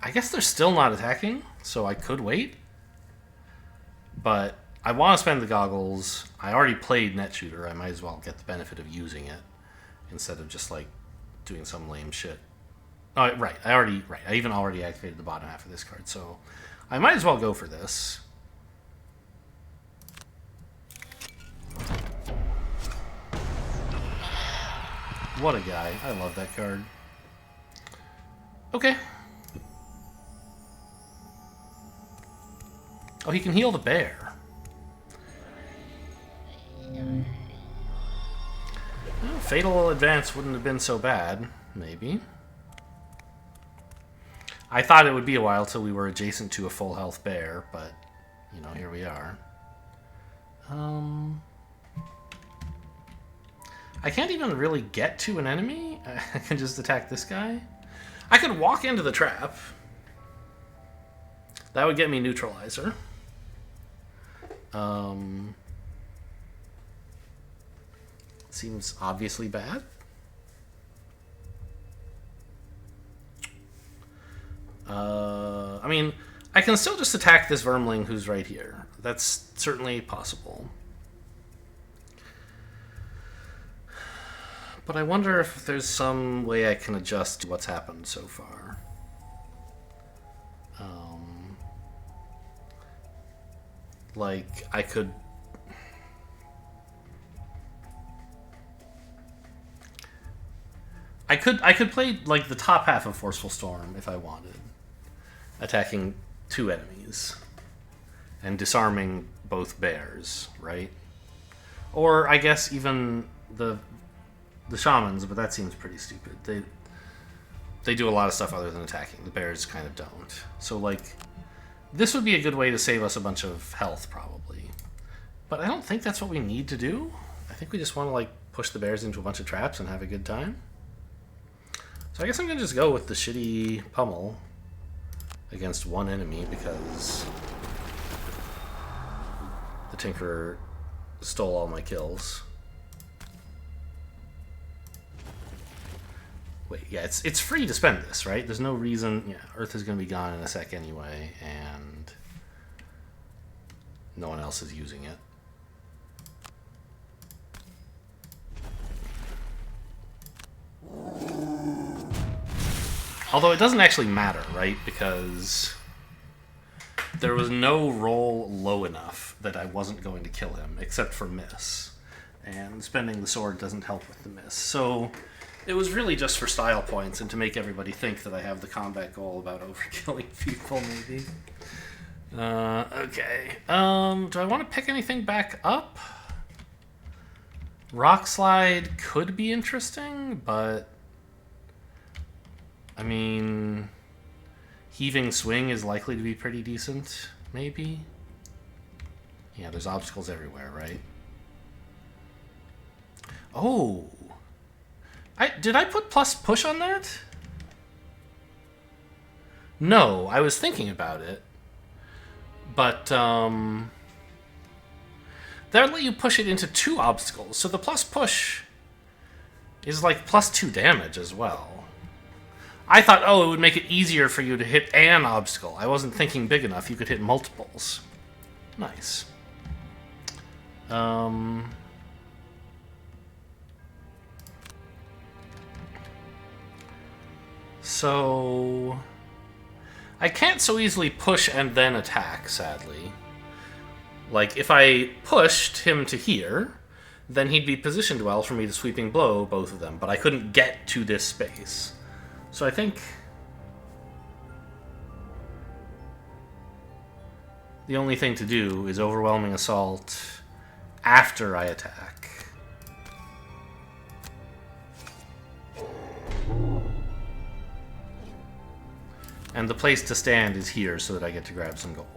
I guess they're still not attacking, so I could wait. But I want to spend the goggles. I already played net shooter. I might as well get the benefit of using it instead of just like doing some lame shit. Oh, right. I even already activated the bottom half of this card, so I might as well go for this. What a guy. I love that card. Okay. Oh, he can heal the bear. Well, Fatal Advance wouldn't have been so bad, maybe. I thought it would be a while till we were adjacent to a full health bear, but, you know, here we are. I can't even really get to an enemy. I can just attack this guy. I could walk into the trap. That would get me Neutralizer. Seems obviously bad. I mean, I can still just attack this vermling who's right here. That's certainly possible. But I wonder if there's some way I can adjust to what's happened so far. Like, I could... I could play, like, the top half of Forceful Storm if I wanted. Attacking 2 enemies. And disarming both bears, right? Or, I guess, even the shamans, but that seems pretty stupid. They do a lot of stuff other than attacking. The bears kind of don't. So, like, this would be a good way to save us a bunch of health, probably. But I don't think that's what we need to do. I think we just want to, like, push the bears into a bunch of traps and have a good time. So I guess I'm going to just go with the shitty pummel against 1 enemy because the Tinkerer stole all my kills. Wait, yeah, it's free to spend this, right? There's no reason... Yeah, Earth is going to be gone in a sec anyway, and no one else is using it. Although it doesn't actually matter, right? Because there was no roll low enough that I wasn't going to kill him, except for miss. And spending the sword doesn't help with the miss. So it was really just for style points and to make everybody think that I have the combat goal about overkilling people, maybe. Okay. Do I want to pick anything back up? Rock Slide could be interesting, but... I mean, Heaving Swing is likely to be pretty decent, maybe? Yeah, there's obstacles everywhere, right? Oh! Did I put plus push on that? No, I was thinking about it. But, that'll let you push it into 2 obstacles, so the plus push is like plus 2 damage as well. I thought, oh, it would make it easier for you to hit an obstacle. I wasn't thinking big enough. You could hit multiples. Nice. So... I can't so easily push and then attack, sadly. Like, if I pushed him to here, then he'd be positioned well for me to sweeping blow both of them, but I couldn't get to this space. So I think the only thing to do is Overwhelming Assault after I attack. And the place to stand is here so that I get to grab some gold.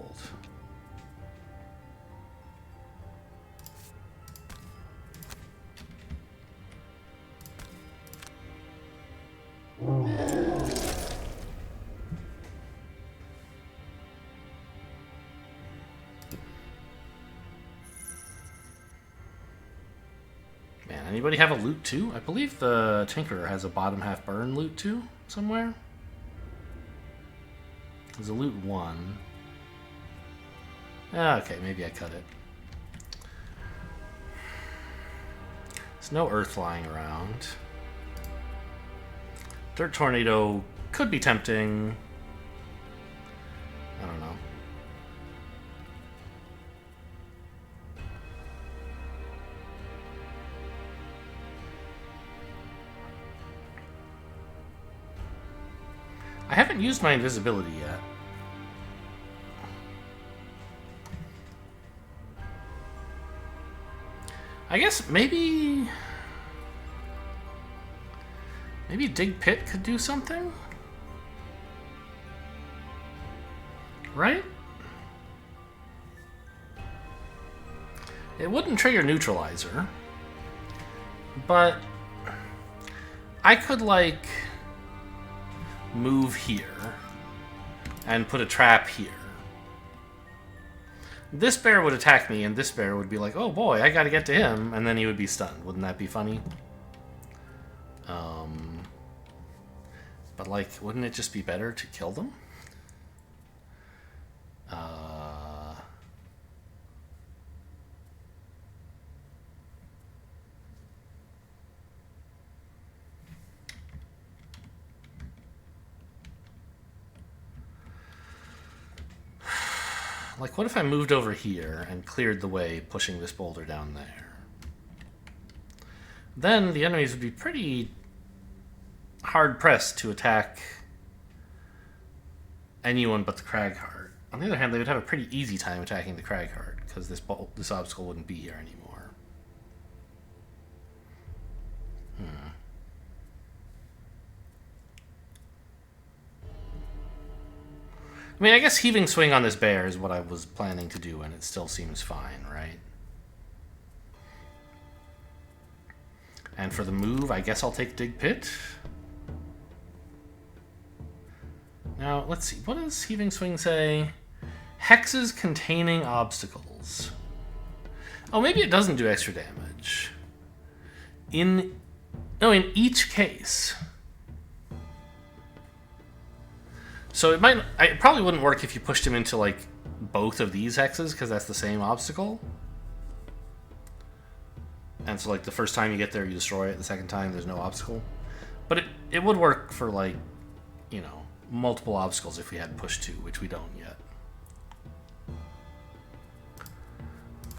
Man, anybody have a loot too? I believe the Tinkerer has a bottom half burn loot too, somewhere. There's a loot 1. Okay, maybe I cut it. There's no earth lying around. Dirt Tornado could be tempting. I don't know. I haven't used my invisibility yet. I guess maybe Dig Pit could do something? Right? It wouldn't trigger Neutralizer, but I could, like, move here and put a trap here. This bear would attack me, and this bear would be like, oh boy, I gotta get to him, and then he would be stunned. Wouldn't that be funny? But, like, wouldn't it just be better to kill them? Like, what if I moved over here and cleared the way, pushing this boulder down there? Then the enemies would be pretty hard-pressed to attack anyone but the Cragheart. On the other hand, they would have a pretty easy time attacking the Cragheart, because this obstacle wouldn't be here anymore. I mean, I guess Heaving Swing on this bear is what I was planning to do, and it still seems fine, right? And for the move, I guess I'll take Dig Pit. Now, let's see. What does Heaving Swing say? Hexes containing obstacles. Oh, maybe it doesn't do extra damage. In each case. So it probably wouldn't work if you pushed him into, like, both of these hexes, because that's the same obstacle. And so, like, the first time you get there, you destroy it. The second time, there's no obstacle. But it would work for, like, you know, multiple obstacles if we had push 2, which we don't yet.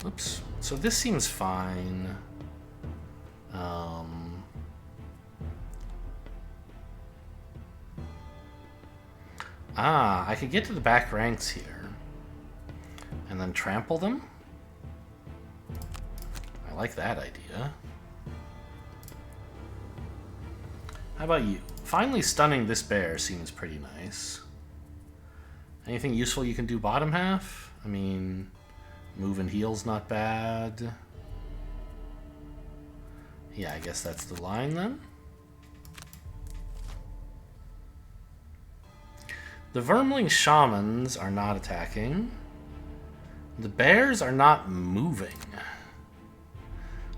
Oops. So this seems fine. I could get to the back ranks here. And then trample them. I like that idea. How about you? Finally stunning this bear seems pretty nice. Anything useful you can do bottom half? I mean, move and heal's not bad. Yeah, I guess that's the line then. The Vermling Shamans are not attacking. The bears are not moving.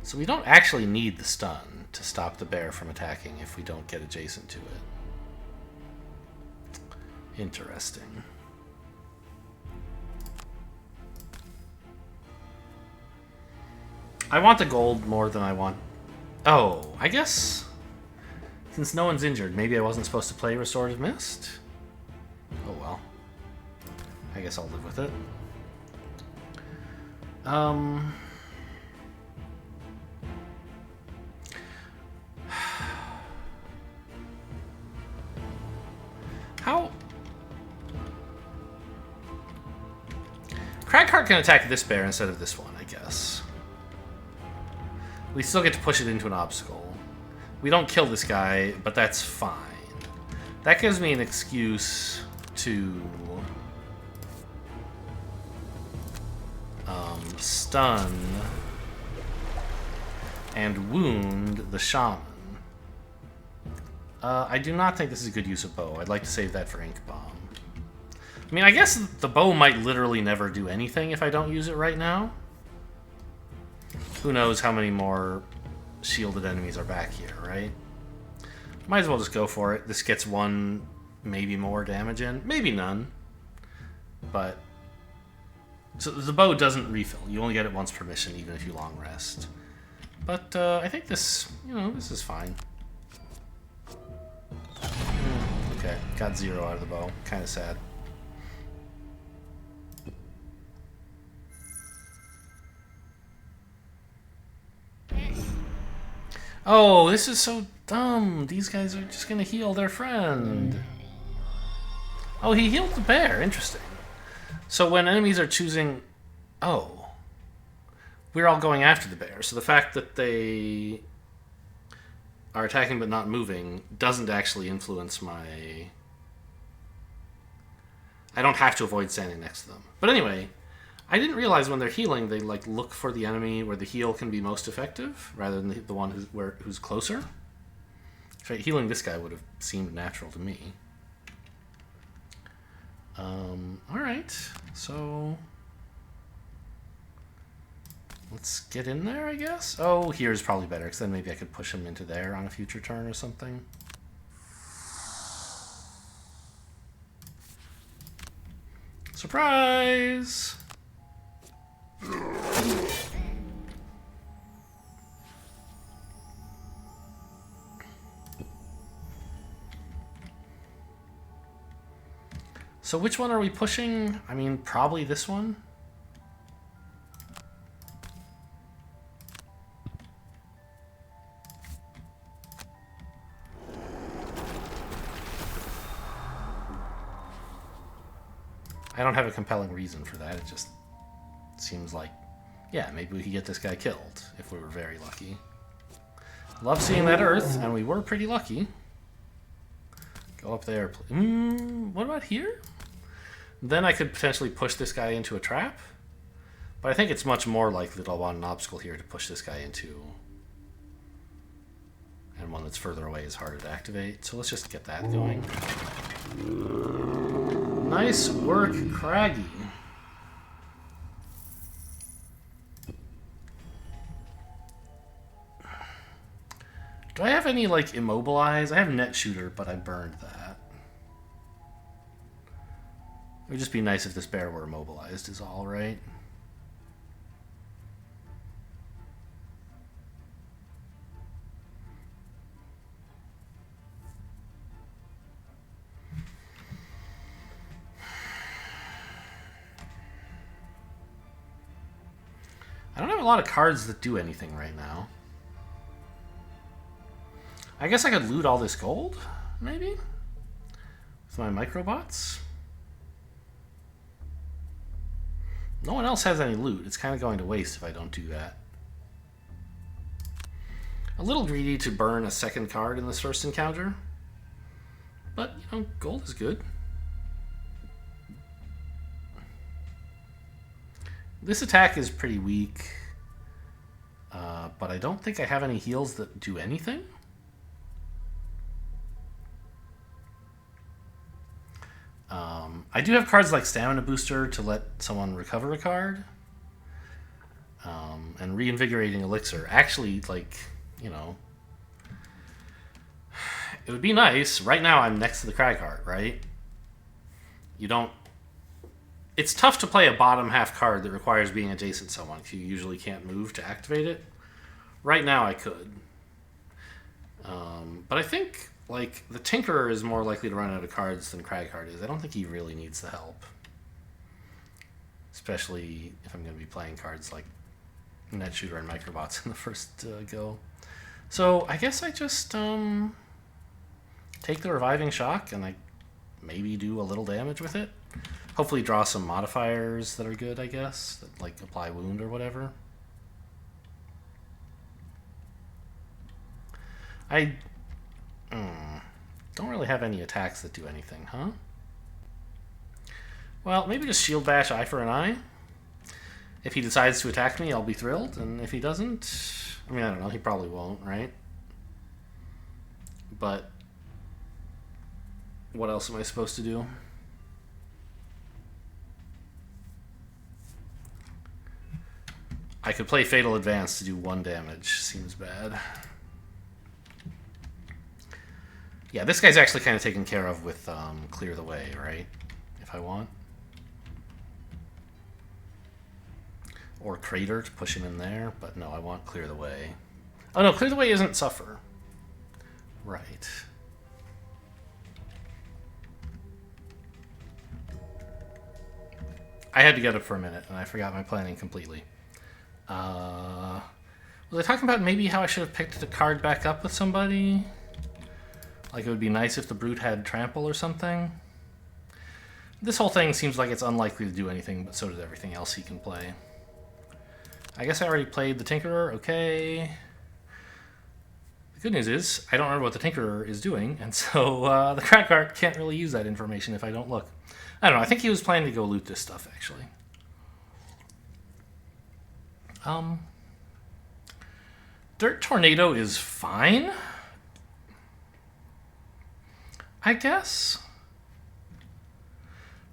So we don't actually need the stun to stop the bear from attacking if we don't get adjacent to it. Interesting. I want the gold more than I want... Oh, I guess... Since no one's injured, maybe I wasn't supposed to play Restorative Mist? Oh well. I guess I'll live with it. How... Cragheart can attack this bear instead of this one, I guess. We still get to push it into an obstacle. We don't kill this guy, but that's fine. That gives me an excuse to stun and wound the shaman. I do not think this is a good use of bow. I'd like to save that for Ink Bomb. I mean, I guess the bow might literally never do anything if I don't use it right now. Who knows how many more shielded enemies are back here, right? Might as well just go for it. This gets one, maybe more damage in. Maybe none. But... So the bow doesn't refill. You only get it once per mission, even if you long rest. But I think this, this is fine. Okay, got 0 out of the bow. Kind of sad. Oh, this is so dumb. These guys are just going to heal their friend. Oh, he healed the bear. Interesting. So when enemies are choosing... Oh. We're all going after the bear. So the fact that they are attacking but not moving doesn't actually influence my... I don't have to avoid standing next to them. But anyway, I didn't realize when they're healing, they like look for the enemy where the heal can be most effective, rather than the one who's closer. So healing this guy would have seemed natural to me. Alright, so... Let's get in there, I guess. Oh, here's probably better, because then maybe I could push him into there on a future turn or something. Surprise! So which one are we pushing? I mean, probably this one. I don't have a compelling reason for that. It just seems like, yeah, maybe we could get this guy killed if we were very lucky. Love seeing that Earth, and we were pretty lucky. Go up there. What about here? Then I could potentially push this guy into a trap. But I think it's much more likely that I'll want an obstacle here to push this guy into. And one that's further away is harder to activate. So let's just get that going. Nice work, Craggy. Do I have any, like, immobilize? I have net shooter, but I burned that. It would just be nice if this bear were immobilized is all, right? I don't have a lot of cards that do anything right now. I guess I could loot all this gold, maybe? With my microbots? No one else has any loot. It's kind of going to waste if I don't do that. A little greedy to burn a second card in this first encounter. But, you know, gold is good. This attack is pretty weak. But I don't think I have any heals that do anything. I do have cards like Stamina Booster to let someone recover a card. And Reinvigorating Elixir. Actually, like, you know, it would be nice. Right now I'm next to the Crag Heart, right? You don't... It's tough to play a bottom half card that requires being adjacent to someone because you usually can't move to activate it. Right now I could. But I think, like, the Tinkerer is more likely to run out of cards than Cragheart is. I don't think he really needs the help. Especially if I'm going to be playing cards like Net Shooter and Microbots in the first go. So I guess I just take the Reviving Shock and I maybe do a little damage with it. Hopefully draw some modifiers that are good, I guess. That, like, apply wound or whatever. I don't really have any attacks that do anything, huh? Well, maybe just Shield Bash Eye for an Eye. If he decides to attack me, I'll be thrilled. And if he doesn't, I mean, I don't know. He probably won't, right? But what else am I supposed to do? I could play Fatal Advance to do 1 damage. Seems bad. Yeah, this guy's actually kind of taken care of with Clear the Way, right? If I want. Or Crater to push him in there, but no, I want Clear the Way. Oh no, Clear the Way isn't Suffer. Right. I had to get up for a minute, and I forgot my planning completely. Was I talking about maybe how I should have picked the card back up with somebody? Like, it would be nice if the Brute had Trample or something. This whole thing seems like it's unlikely to do anything, but so does everything else he can play. I guess I already played the Tinkerer, okay. The good news is, I don't remember what the Tinkerer is doing, and so the Crackheart can't really use that information if I don't look. I don't know, I think he was planning to go loot this stuff, actually. Dirt Tornado is fine, I guess.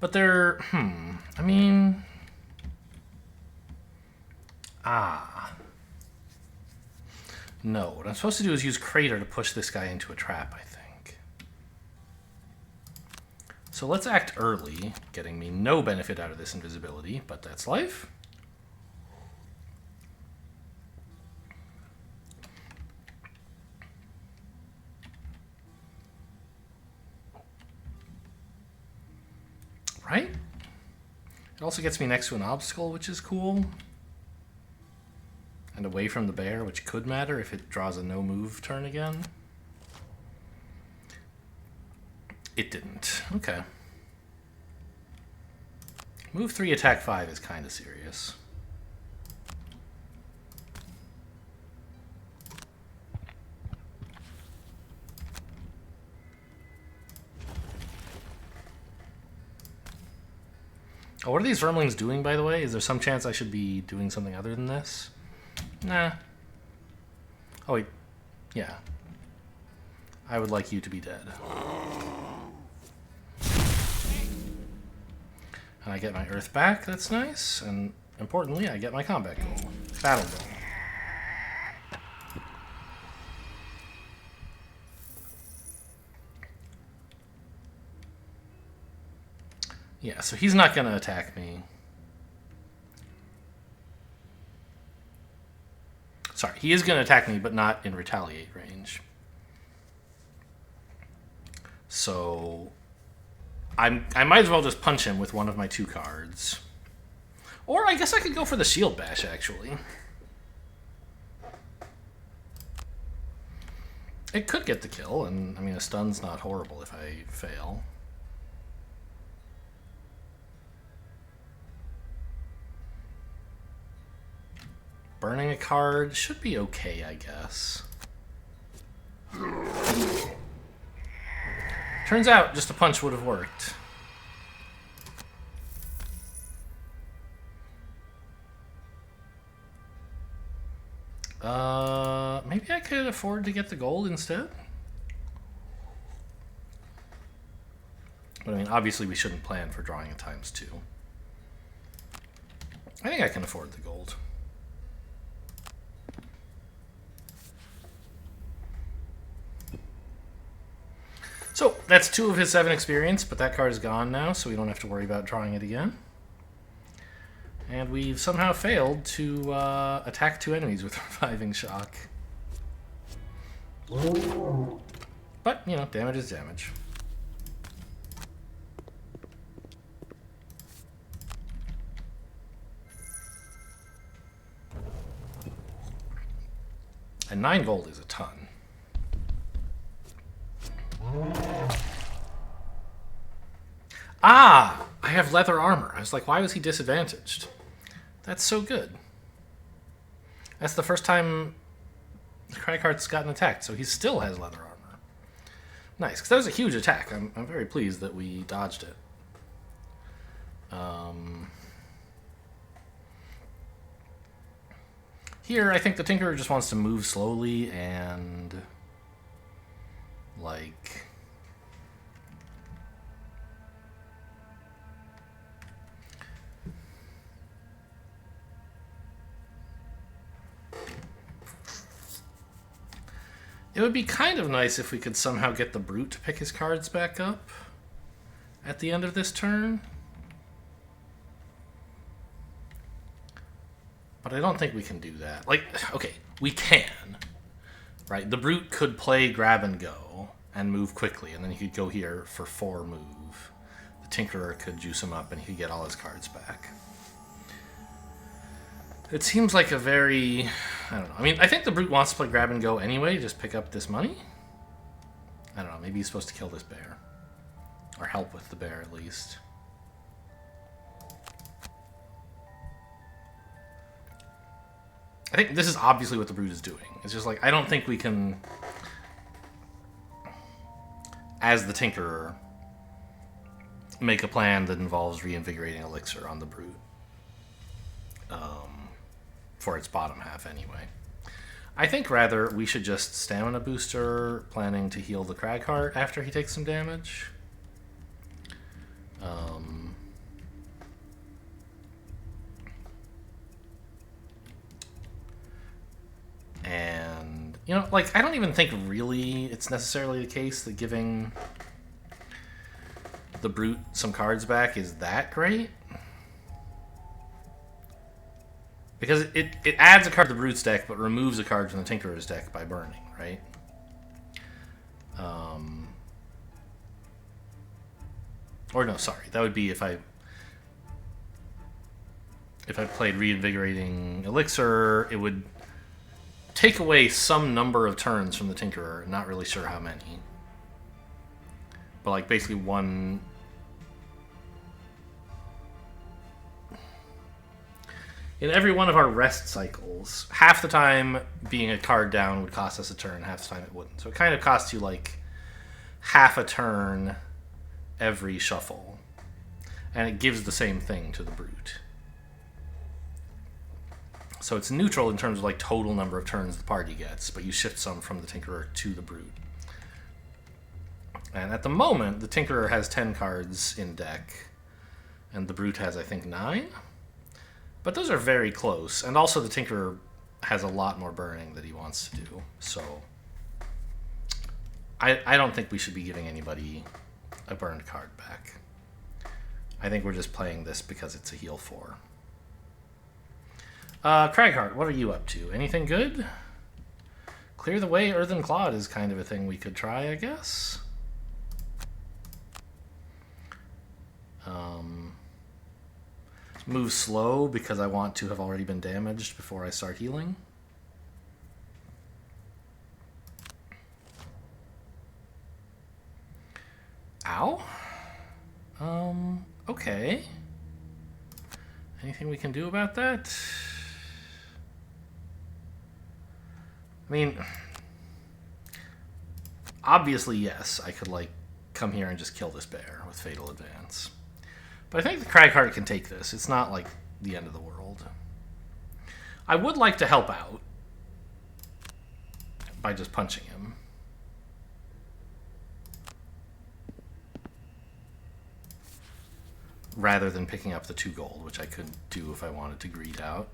But they're, I mean, Ah. No, what I'm supposed to do is use Crater to push this guy into a trap, I think. So let's act early, getting me no benefit out of this invisibility, but that's life. Right? It also gets me next to an obstacle, which is cool. And away from the bear, which could matter if it draws a no-move turn again. It didn't. Okay. Move 3, attack 5 is kind of serious. Oh, what are these vermlings doing, by the way? Is there some chance I should be doing something other than this? Nah. Oh, wait. Yeah. I would like you to be dead. And I get my earth back, that's nice. And importantly, I get my combat goal. Battle goal. Yeah, so he's not going to attack me. Sorry, he is going to attack me, but not in retaliate range. So I might as well just punch him with one of my 2 cards. Or I guess I could go for the shield bash, actually. It could get the kill, and I mean, a stun's not horrible if I fail. Burning a card should be okay, I guess. Turns out, just a punch would have worked. Maybe I could afford to get the gold instead? But I mean, obviously we shouldn't plan for drawing a ×2. I think I can afford the gold. So, that's 2 of his 7 experience, but that card is gone now, so we don't have to worry about drawing it again. And we've somehow failed to attack 2 enemies with Reviving Shock. But, you know, damage is damage. And 9 gold is a ton. Ah! I have leather armor. I was like, why was he disadvantaged? That's so good. That's the first time the Cragheart's gotten attacked, so he still has leather armor. Nice, because that was a huge attack. I'm very pleased that we dodged it. Here, I think the Tinkerer just wants to move slowly and... like... It would be kind of nice if we could somehow get the Brute to pick his cards back up at the end of this turn. But I don't think we can do that. Like, okay, we can. Right? The Brute could play Grab and Go and move quickly, and then he could go here for 4 move. The Tinkerer could juice him up and he could get all his cards back. It seems like a very... I don't know. I mean, I think the Brute wants to play Grab and Go anyway, just pick up this money. I don't know. Maybe he's supposed to kill this bear. Or help with the bear, at least. I think this is obviously what the Brute is doing. It's just like, I don't think we can, as the Tinkerer, make a plan that involves reinvigorating Elixir on the Brute. For its bottom half, anyway. I think, rather, we should just Stamina Booster, planning to heal the Cragheart after he takes some damage. And, you know, like, I don't even think really it's necessarily the case that giving the Brute some cards back is that great. Because it adds a card to the Brute's deck, but removes a card from the Tinkerer's deck by burning, right? Or no, sorry. That would be if I played Reinvigorating Elixir, it would take away some number of turns from the Tinkerer. Not really sure how many. But like basically one... In every one of our rest cycles, half the time being a card down would cost us a turn, half the time it wouldn't. So it kind of costs you like half a turn every shuffle. And it gives the same thing to the Brute. So it's neutral in terms of like total number of turns the party gets, but you shift some from the Tinkerer to the Brute. And at the moment, the Tinkerer has 10 cards in deck, and the Brute has, I think, 9? But those are very close. And also the Tinkerer has a lot more burning that he wants to do. So I don't think we should be giving anybody a burned card back. I think we're just playing this because it's a heal 4. Cragheart, what are you up to? Anything good? Clear the way, Earthen Clod is kind of a thing we could try, I guess. Move slow because I want to have already been damaged before I start healing. Ow. Okay. Anything we can do about that? I mean, obviously, yes, I could, like, come here and just kill this bear with Fatal Advance. But I think the Cragheart can take this. It's not, like, the end of the world. I would like to help out by just punching him. Rather than picking up the 2 gold, which I could do if I wanted to greed out.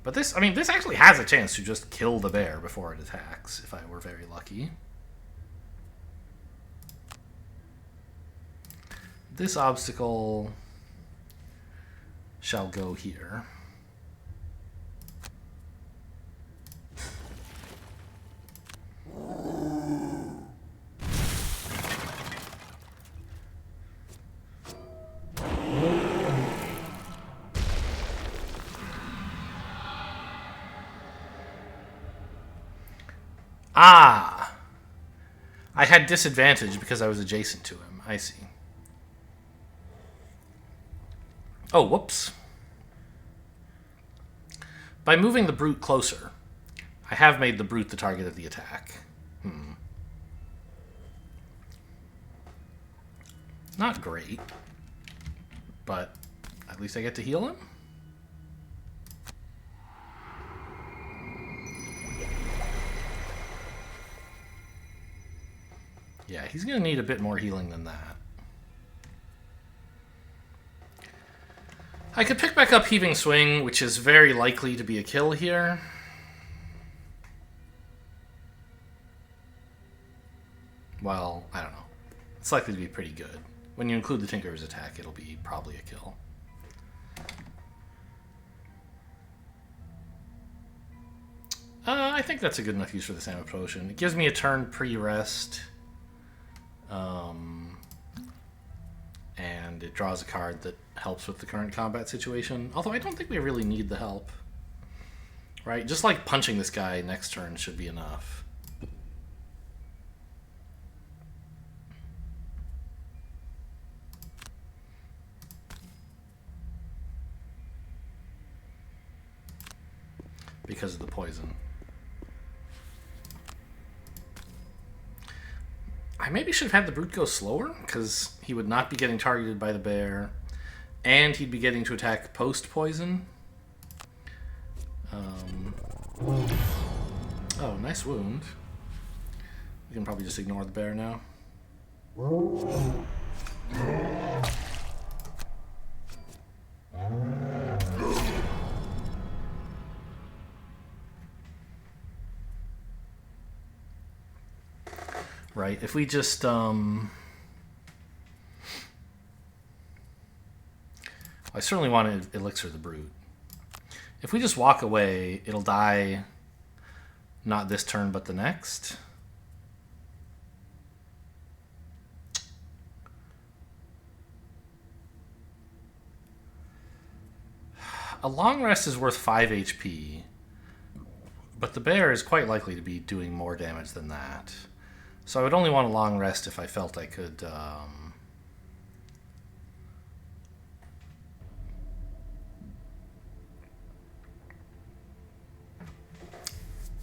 But this, I mean, this actually has a chance to just kill the bear before it attacks, if I were very lucky. This obstacle shall go here. Ah! I had disadvantage because I was adjacent to him. I see. Oh, whoops. By moving the Brute closer, I have made the Brute the target of the attack. Not great, but at least I get to heal him. Yeah, he's going to need a bit more healing than that. I could pick back up Heaving Swing, which is very likely to be a kill here. Well, I don't know. It's likely to be pretty good. When you include the Tinkerer's attack, it'll be probably a kill. I think that's a good enough use for the Ammo Potion. It gives me a turn pre-rest. And it draws a card that helps with the current combat situation. Although I don't think we really need the help. Right? Just like punching this guy next turn should be enough. Because of the poison. I maybe should have had the Brute go slower, because he would not be getting targeted by the bear, and he'd be getting to attack post-poison. Oh, nice wound. We can probably just ignore the bear now. Right? If we just, I certainly want to elixir the brute. If we just walk away, it'll die not this turn, but the next. A long rest is worth 5 HP, but the bear is quite likely to be doing more damage than that. So I would only want a long rest if I felt I could...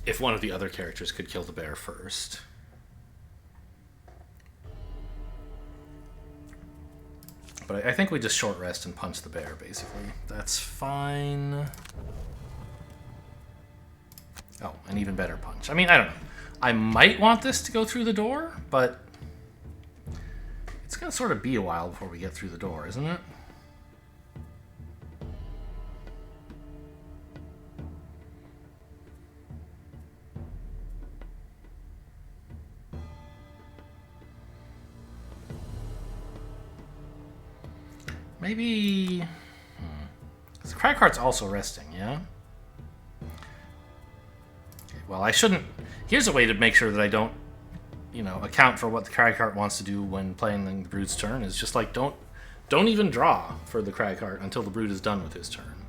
if one of the other characters could kill the bear first. But I think we just short rest and punch the bear, basically. That's fine. Oh, an even better punch. I mean, I don't know. I might want this to go through the door, but it's going to sort of be a while before we get through the door, isn't it? Maybe... The Cragheart's also resting, yeah? Okay, well, I shouldn't... Here's a way to make sure that I don't, you know, account for what the Cragheart wants to do when playing the Brute's turn. Is just like, don't even draw for the Cragheart until the Brute is done with his turn.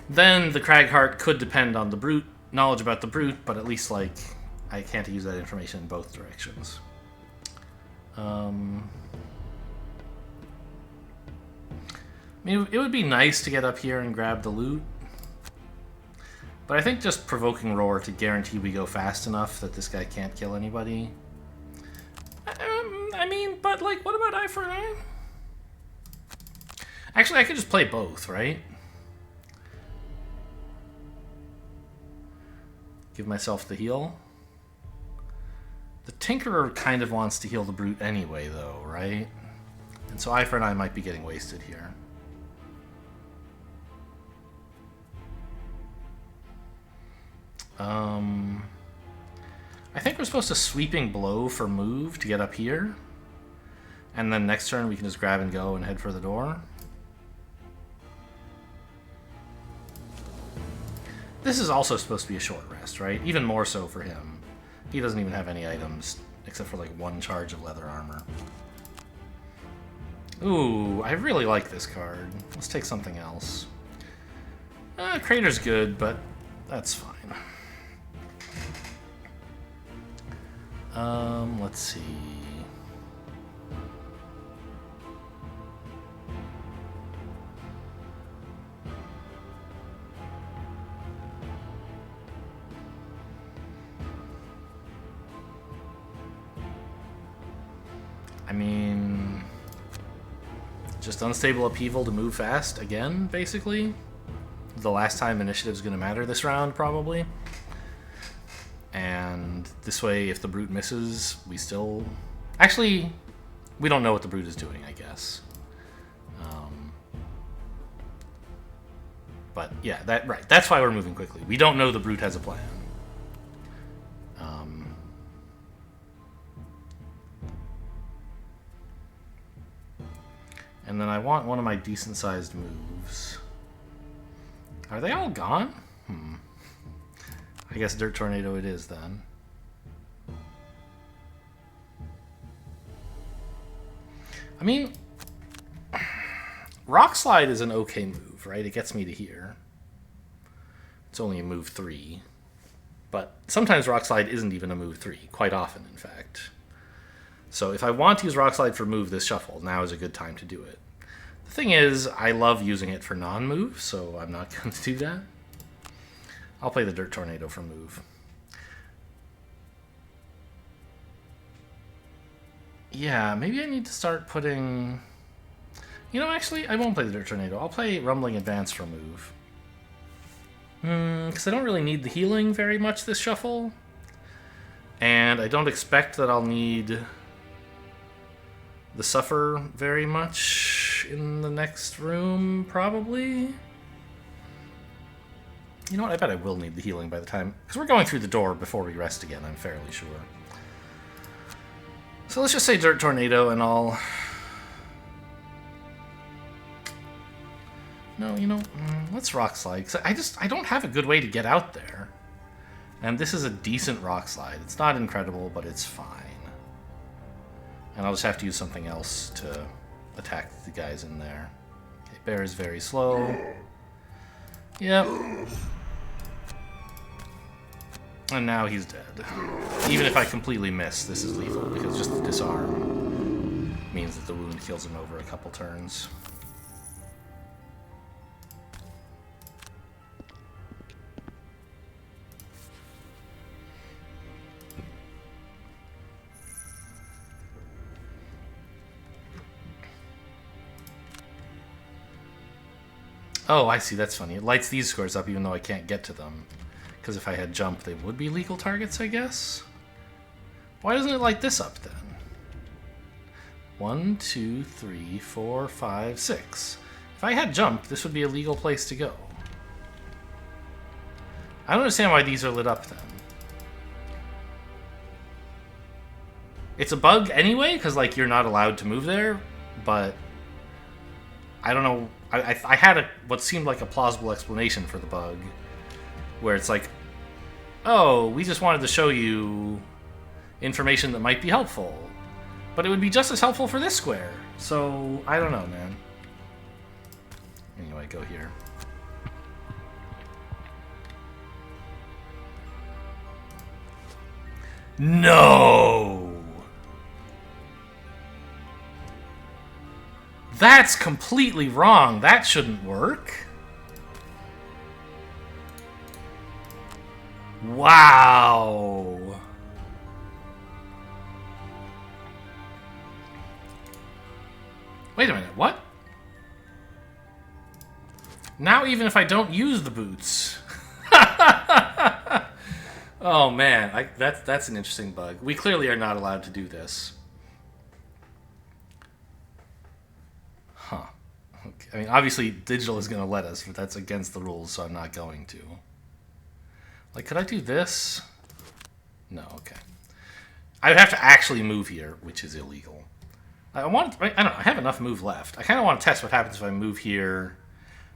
Then the Cragheart could depend on the Brute, knowledge about the Brute, but at least, like, I can't use that information in both directions. I mean, it would be nice to get up here and grab the loot. But I think just provoking Roar to guarantee we go fast enough that this guy can't kill anybody. I mean, but, like, what about Eye for an Eye? Actually, I could just play both, right? Give myself the heal. The Tinkerer kind of wants to heal the Brute anyway, though, right? And so Eye for an Eye might be getting wasted here. I think we're supposed to Sweeping Blow for move to get up here. And then next turn we can just grab and go and head for the door. This is also supposed to be a short rest, right? Even more so for him. He doesn't even have any items except for like one charge of leather armor. Ooh, I really like this card. Let's take something else. Crater's good, but that's fine. Let's see. I mean, just Unstable Upheaval to move fast again, basically. The last time initiative's going to matter this round, probably. And this way, if the Brute misses, we still... Actually, we don't know what the Brute is doing, I guess. But yeah, that's why we're moving quickly. We don't know the Brute has a plan. And then I want one of my decent-sized moves. Are they all gone? I guess Dirt Tornado it is, then. I mean, Rock Slide is an okay move, right? It gets me to here. It's only a move 3. But sometimes Rock Slide isn't even a move 3. Quite often, in fact. So if I want to use Rock Slide for move this shuffle, now is a good time to do it. The thing is, I love using it for non-move, so I'm not going to do that. I'll play the Dirt Tornado for move. Yeah, maybe I need to start putting... You know, actually, I won't play the Dirt Tornado. I'll play Rumbling Advance for move. Because I don't really need the healing very much this shuffle. And I don't expect that I'll need the Suffer very much in the next room, probably. You know what? I bet I will need the healing by the time... Because we're going through the door before we rest again, I'm fairly sure. So let's just say Dirt Tornado and all. No, you know, let's Rock Slide. 'Cause I don't have a good way to get out there. And this is a decent Rock Slide. It's not incredible, but it's fine. And I'll just have to use something else to attack the guys in there. Okay, Bear is very slow. Yep. And now he's dead. Even if I completely miss, this is lethal, because just the disarm means that the wound kills him over a couple turns. Oh, I see, that's funny. It lights these scores up even though I can't get to them. Because if I had jump, they would be legal targets, I guess? Why doesn't it light this up, then? 1, 2, 3, 4, 5, 6. If I had jump, this would be a legal place to go. I don't understand why these are lit up, then. It's a bug anyway, because, like, you're not allowed to move there, but I don't know. I had what seemed like a plausible explanation for the bug, where it's like, oh, we just wanted to show you information that might be helpful, but it would be just as helpful for this square. So I don't know, man. Anyway, go here. No! That's completely wrong. That shouldn't work. Wow. Wait a minute, what? Now even if I don't use the boots. Oh man, that's an interesting bug. We clearly are not allowed to do this. Huh. Okay. I mean, obviously, digital is going to let us, but that's against the rules, so I'm not going to. Like, could I do this? No, okay. I would have to actually move here, which is illegal. I don't know, I have enough move left. I kind of want to test what happens if I move here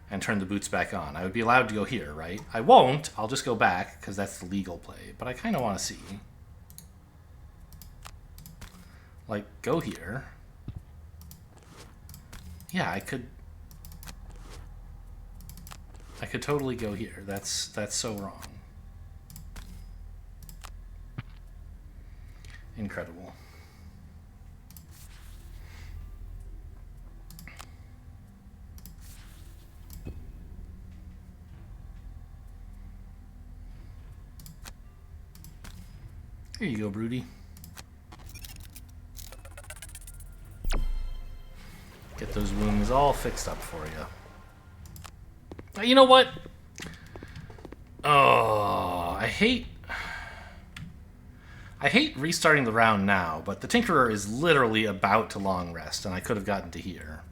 and turn the boots back on. I would be allowed to go here, right? I won't. I'll just go back, because that's the legal play. But I kind of want to see. Like, go here. Yeah, I could totally go here. That's so wrong. Incredible. Here you go, Broody. Get those wounds all fixed up for you. You know what? Oh, I hate restarting the round now, but the Tinkerer is literally about to long rest, and I could have gotten to here.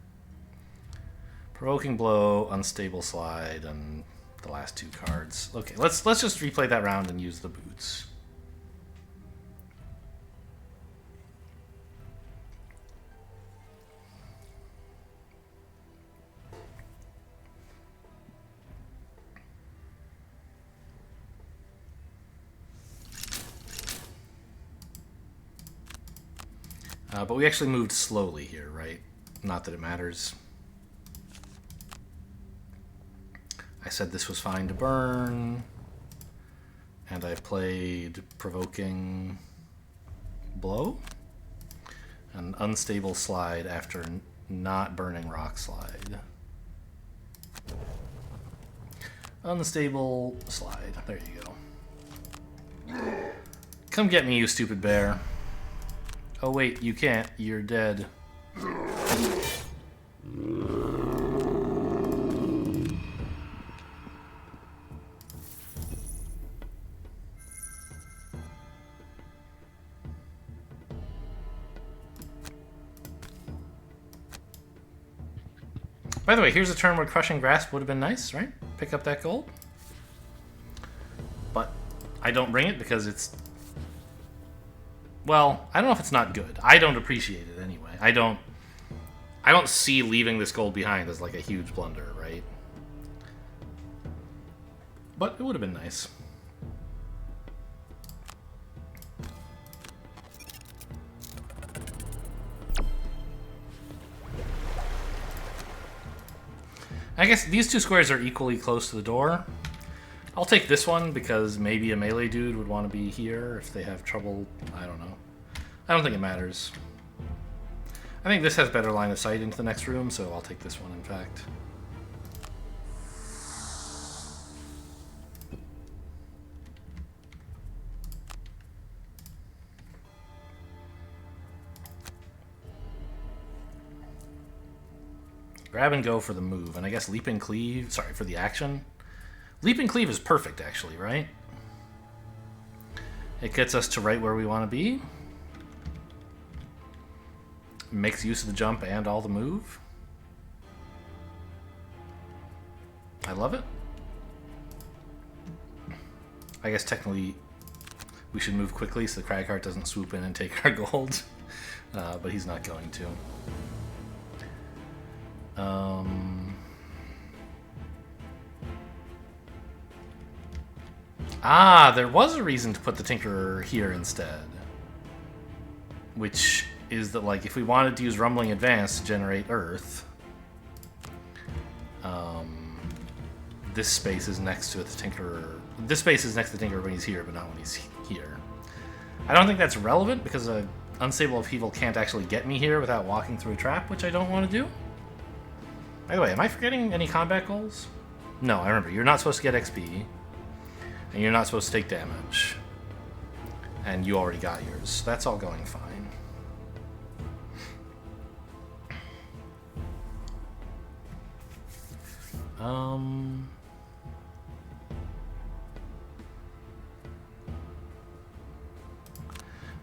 Provoking Blow, Unstable Slide, and the last two cards. Okay, let's just replay that round and use the boots. But we actually moved slowly here, right? Not that it matters. I said this was fine to burn. And I played Provoking Blow. An Unstable Slide after not burning Rock Slide. Unstable Slide. There you go. Come get me, you stupid bear. Oh wait, you can't. You're dead. By the way, here's a turn where Crushing Grasp would have been nice, right? Pick up that gold. But I don't bring it because it's Well, I don't know if it's not good. I don't appreciate it anyway. I don't see leaving this gold behind as like a huge blunder, right? But it would have been nice. I guess these two squares are equally close to the door. I'll take this one because maybe a melee dude would want to be here if they have trouble. I don't know. I don't think it matters. I think this has better line of sight into the next room, so I'll take this one, in fact. Grab and go for the move, and I guess leap and cleave, sorry, for the action. Leap and cleave is perfect, actually, right? It gets us to right where we want to be. Makes use of the jump and all the move. I love it. I guess technically we should move quickly so the Cragheart doesn't swoop in and take our gold. But he's not going to. There was a reason to put the Tinkerer here instead. Which is that, like, if we wanted to use Rumbling Advance to generate Earth, this space is next to the Tinkerer. This space is next to the Tinkerer when he's here, but not when he's here. I don't think that's relevant because an Unstable Upheaval can't actually get me here without walking through a trap, which I don't want to do. By the way, am I forgetting any combat goals? No, I remember. You're not supposed to get XP. And you're not supposed to take damage. And you already got yours. That's all going fine.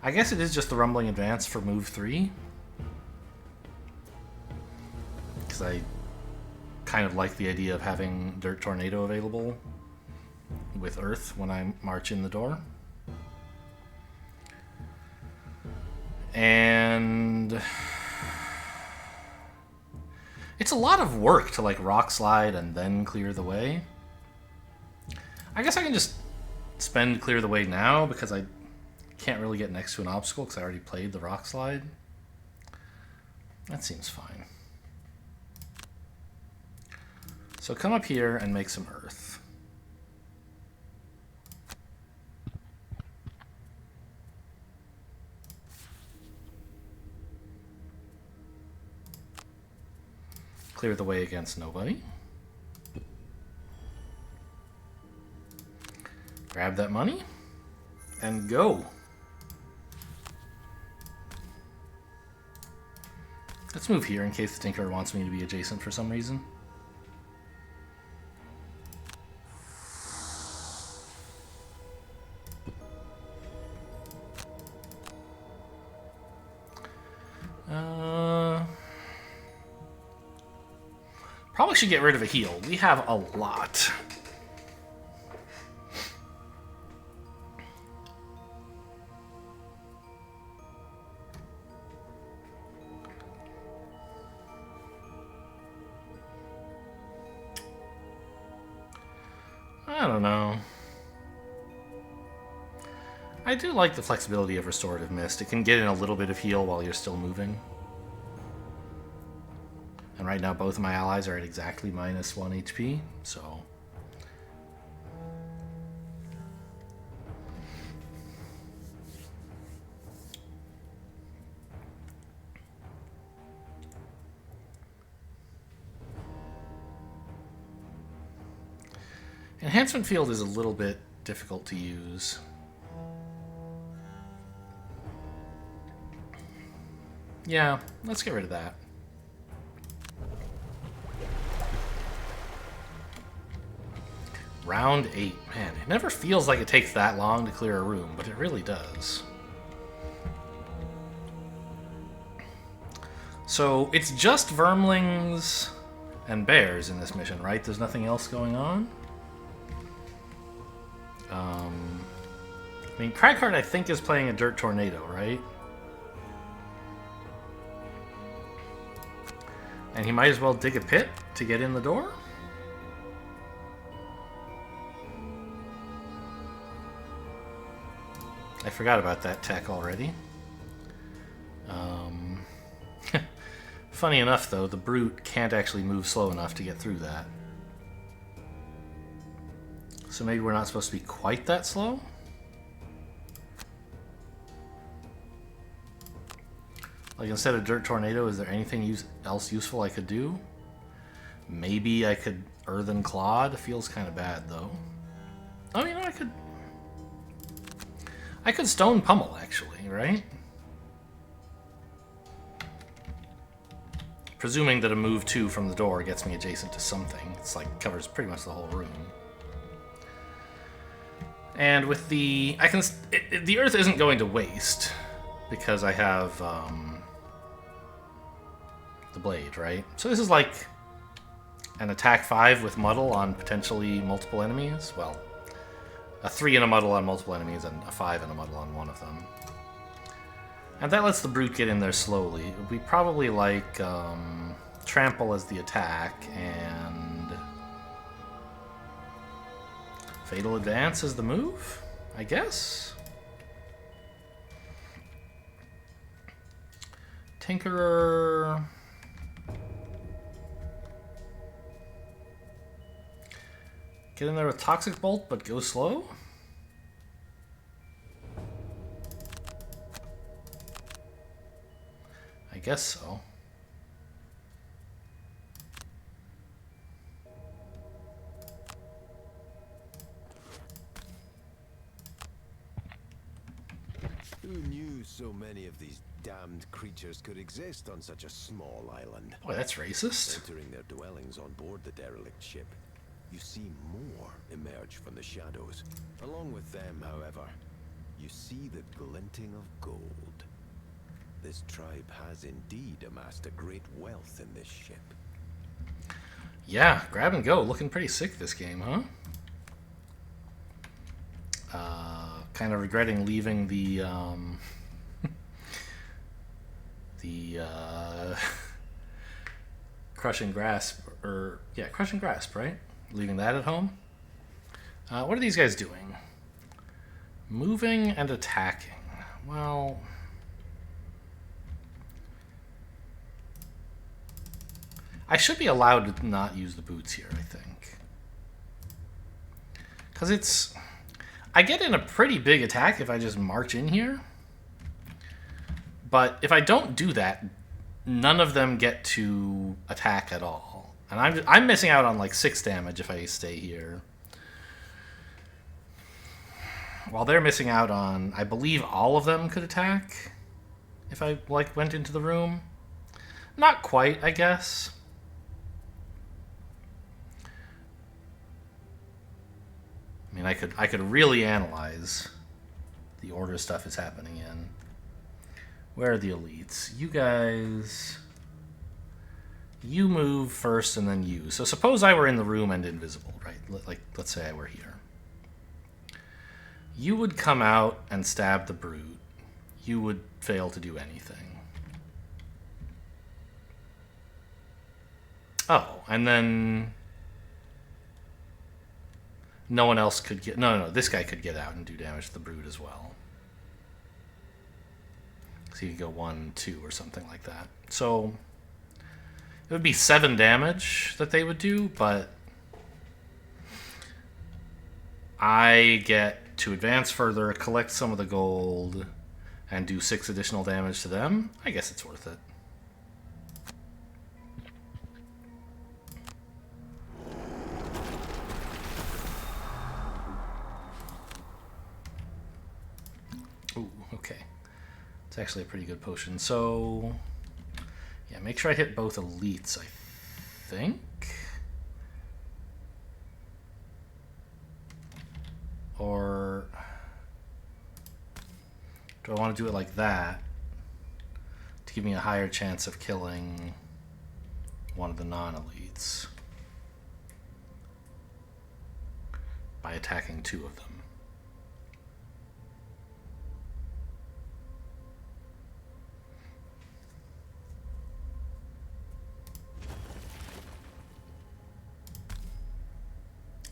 I guess it is just the Rumbling Advance for move 3. Because I kind of like the idea of having Dirt Tornado available with Earth when I march in the door. And it's a lot of work to, like, rock slide and then clear the way. I guess I can just spend clear the way now because I can't really get next to an obstacle because I already played the rock slide. That seems fine. So come up here and make some Earth. Clear the way against nobody. Grab that money and go. Let's move here in case the Tinkerer wants me to be adjacent for some reason. Probably should get rid of a heal. We have a lot. I don't know. I do like the flexibility of Restorative Mist. It can get in a little bit of heal while you're still moving. And right now both of my allies are at exactly -1 HP, so... Enhancement Field is a little bit difficult to use. Yeah, let's get rid of that. Round 8. Man, it never feels like it takes that long to clear a room, but it really does. So, it's just Vermlings and Bears in this mission, right? There's nothing else going on? I mean, Cragheart, I think, is playing a Dirt Tornado, right? And he might as well dig a pit to get in the door? I forgot about that tech already. Funny enough, though, the Brute can't actually move slow enough to get through that. So maybe we're not supposed to be quite that slow? Like, instead of Dirt Tornado, is there anything else useful I could do? Maybe I could Earthen Clod. Feels kind of bad, though. Oh, you know, I could Stone Pummel, actually, right? Presuming that a move 2 from the door gets me adjacent to something. It's like, covers pretty much the whole room. And with the... the earth isn't going to waste, because I have, the blade, right? So this is like an attack 5 with muddle on potentially multiple enemies. Well, a 3 and a muddle on multiple enemies and a 5 and a muddle on one of them. And that lets the Brute get in there slowly. We probably like Trample as the attack and Fatal Advance as the move, I guess? Tinkerer... Get in there with Toxic Bolt, but go slow? I guess so. Who knew so many of these damned creatures could exist on such a small island? Boy, that's racist. Entering their dwellings on board the derelict ship, you see more emerge from the shadows. Along with them, however, you see the glinting of gold. This tribe has indeed amassed a great wealth in this ship. Yeah, grab and go. Looking pretty sick this game, huh? Kind of regretting leaving the Crushing Grasp, Crushing Grasp, right? Leaving that at home. What are these guys doing? Moving and attacking. Well, I should be allowed to not use the boots here, I think. Because it's... I get in a pretty big attack if I just march in here. But if I don't do that, none of them get to attack at all. And I'm missing out on like 6 damage if I stay here. While they're missing out on, I believe all of them could attack if I like went into the room. Not quite, I guess. I mean, I could really analyze the order stuff is happening in. Where are the elites? You guys... You move first and then you. So suppose I were in the room and invisible, right? Like, let's say I were here. You would come out and stab the Brute. You would fail to do anything. Oh, and then... No one else could get... No, this guy could get out and do damage to the Brute as well. So you could go 1, 2, or something like that. So it would be 7 damage that they would do, but I get to advance further, collect some of the gold, and do 6 additional damage to them. I guess it's worth it. Ooh, okay. It's actually a pretty good potion. So, yeah, make sure I hit both elites, I think. Or do I want to do it like that to give me a higher chance of killing one of the non-elites by attacking 2 of them?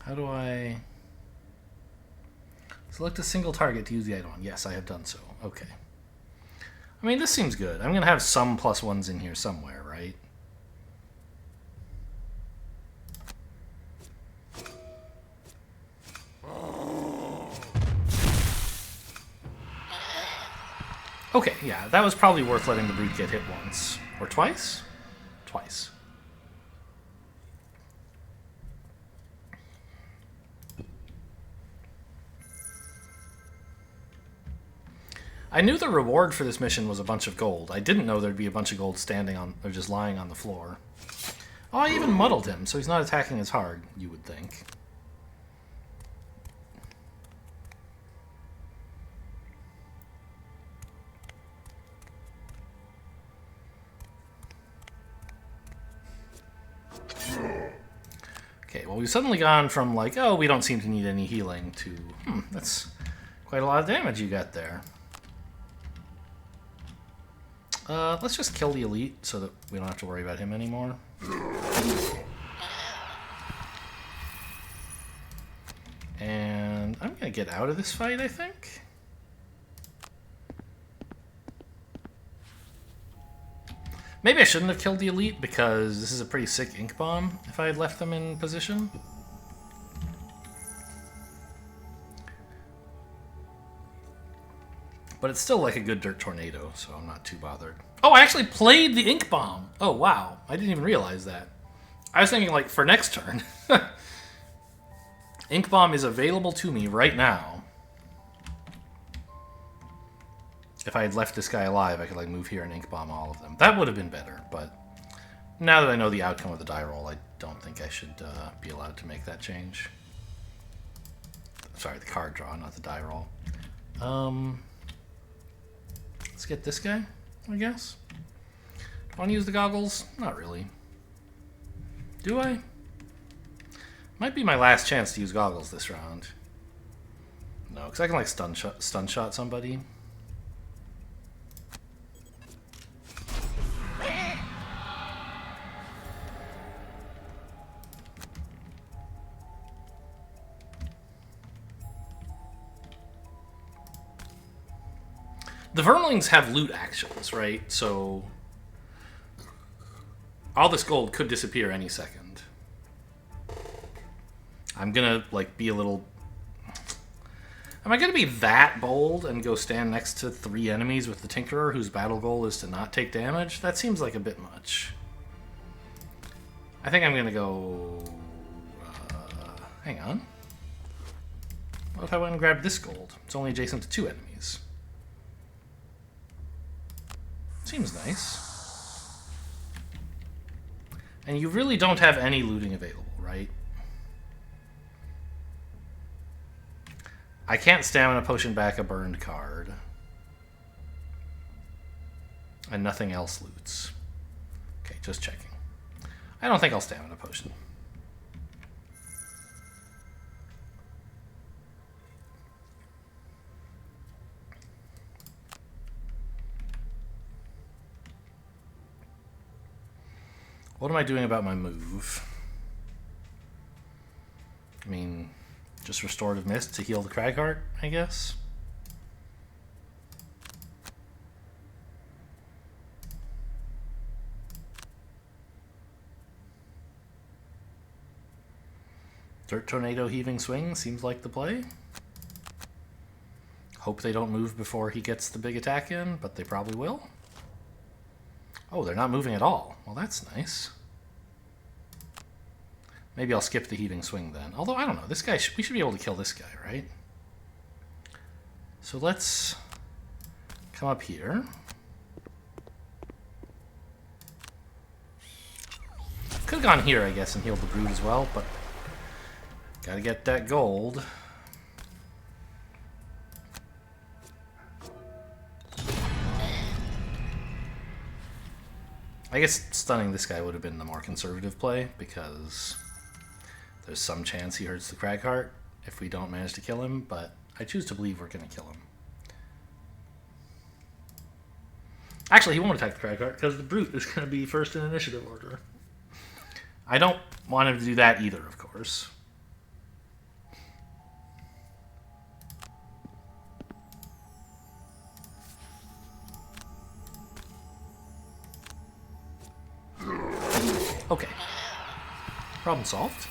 How do I... Select a single target to use the item on. Yes, I have done so. Okay. I mean, this seems good. I'm going to have some +1s in here somewhere, right? Okay, yeah, that was probably worth letting the brute get hit once. Or twice? Twice. I knew the reward for this mission was a bunch of gold. I didn't know there'd be a bunch of gold standing on, or just lying on the floor. Oh, I even muddled him, so he's not attacking as hard, you would think. Okay, well, we've suddenly gone from like, oh, we don't seem to need any healing, to, that's quite a lot of damage you got there. Let's just kill the elite so that we don't have to worry about him anymore. And I'm gonna get out of this fight, I think. Maybe I shouldn't have killed the elite because this is a pretty sick ink bomb if I had left them in position. But it's still like a good dirt tornado, so I'm not too bothered. Oh, I actually played the ink bomb. Oh, wow. I didn't even realize that. I was thinking, like, for next turn. Ink bomb is available to me right now. If I had left this guy alive, I could, like, move here and ink bomb all of them. That would have been better, but now that I know the outcome of the die roll, I don't think I should be allowed to make that change. Sorry, the card draw, not the die roll. Let's get this guy, I guess. Do I want to use the goggles? Not really. Do I? Might be my last chance to use goggles this round. No, because I can like stun shot somebody. The Vermlings have loot actions, right? So all this gold could disappear any second. I'm gonna like be a little... Am I gonna be that bold and go stand next to 3 enemies with the Tinkerer whose battle goal is to not take damage? That seems like a bit much. I think I'm gonna go... hang on. What if I went and grabbed this gold? It's only adjacent to 2 enemies. Seems nice. And you really don't have any looting available, right? I can't stamina potion back a burned card. And nothing else loots. Okay, just checking. I don't think I'll stamina potion. What am I doing about my move? I mean, just Restorative Mist to heal the Cragheart, I guess? Dirt Tornado Heaving Swing seems like the play. Hope they don't move before he gets the big attack in, but they probably will. Oh, they're not moving at all. Well, that's nice. Maybe I'll skip the Heaving Swing then. Although, I don't know. This guy, we should be able to kill this guy, right? So let's come up here. Could have gone here, I guess, and healed the Brood as well, but gotta get that gold. I guess stunning this guy would have been the more conservative play, because there's some chance he hurts the Cragheart if we don't manage to kill him, but I choose to believe we're going to kill him. Actually, he won't attack the Cragheart, because the Brute is going to be first in initiative order. I don't want him to do that either, of course. Okay. Problem solved.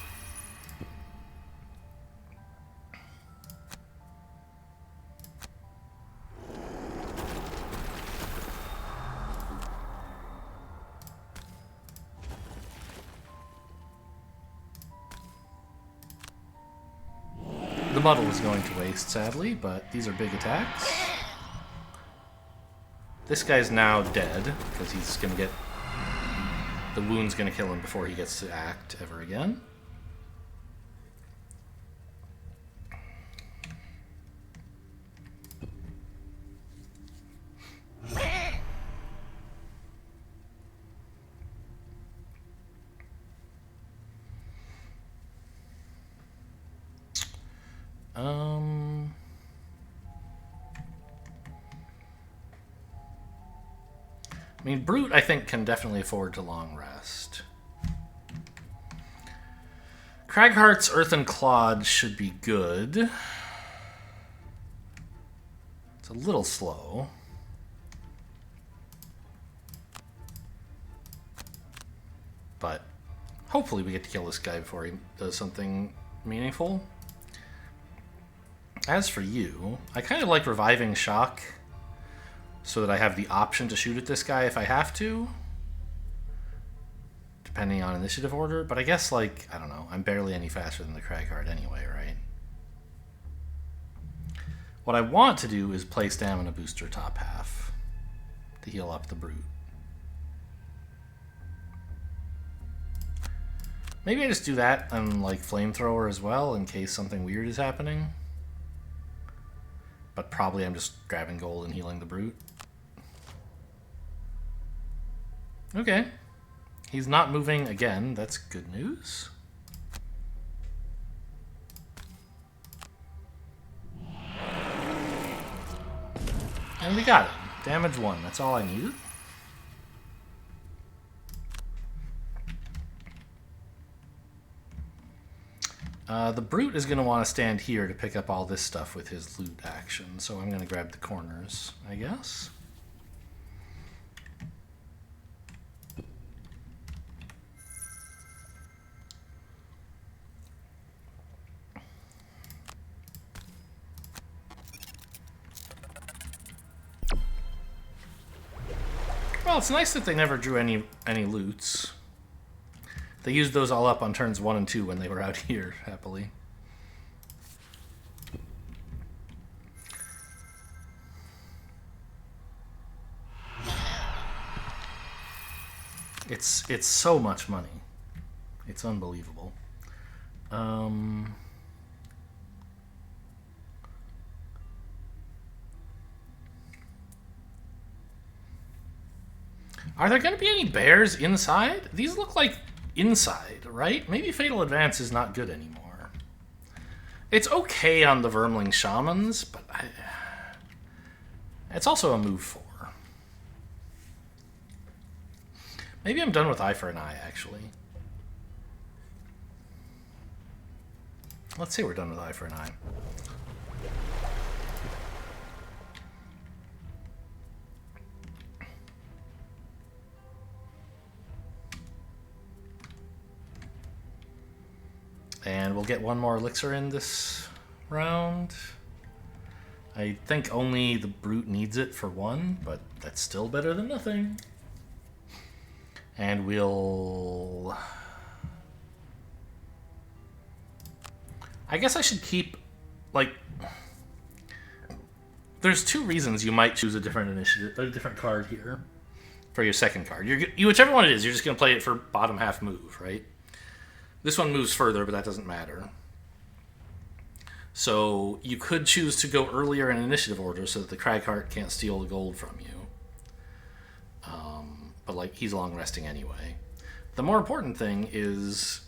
The muddle is going to waste, sadly, but these are big attacks. This guy's now dead, because he's going to get... The wound's going to kill him before he gets to act ever again. I mean, Brute, I think, can definitely afford to long rest. Cragheart's Earth and Clod should be good. It's a little slow. But hopefully we get to kill this guy before he does something meaningful. As for you, I kind of like reviving Shock so that I have the option to shoot at this guy if I have to, depending on initiative order. But I guess, like, I don't know, I'm barely any faster than the Cragheart anyway, right? What I want to do is play Stamina Booster top half to heal up the Brute. Maybe I just do that on, like, Flamethrower as well in case something weird is happening. But probably I'm just grabbing gold and healing the Brute. Okay. He's not moving again. That's good news. And we got it. Damage 1. That's all I needed. The Brute is going to want to stand here to pick up all this stuff with his loot action, so I'm going to grab the corners, I guess. Well, it's nice that they never drew any loots. They used those all up on turns 1 and 2 when they were out here, happily. It's so much money. It's unbelievable. Are there going to be any bears inside? These look like inside, right? Maybe Fatal Advance is not good anymore. It's okay on the Vermling Shamans, but it's also a move 4. Maybe I'm done with Eye for an Eye, actually. Let's say we're done with Eye for an Eye. And we'll get one more elixir in this round. I think only the Brute needs it for 1, but that's still better than nothing. And we'll... I guess I should keep, like... There's 2 reasons you might choose a different initiative, a different card here for your second card. Whichever one it is, you're just going to play it for bottom half move, right? This one moves further, but that doesn't matter. So you could choose to go earlier in initiative order so that the Cragheart can't steal the gold from you. But like he's long resting anyway. The more important thing is,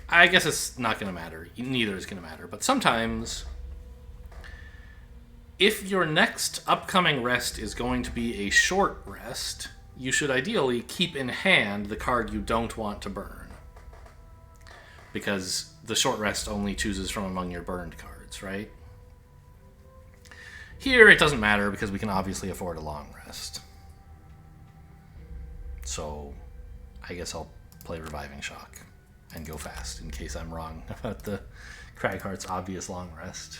I guess it's not going to matter. Neither is going to matter. But sometimes, if your next upcoming rest is going to be a short rest, you should ideally keep in hand the card you don't want to burn. Because the short rest only chooses from among your burned cards, right? Here it doesn't matter because we can obviously afford a long rest. So I guess I'll play Reviving Shock and go fast in case I'm wrong about the Cragheart's obvious long rest.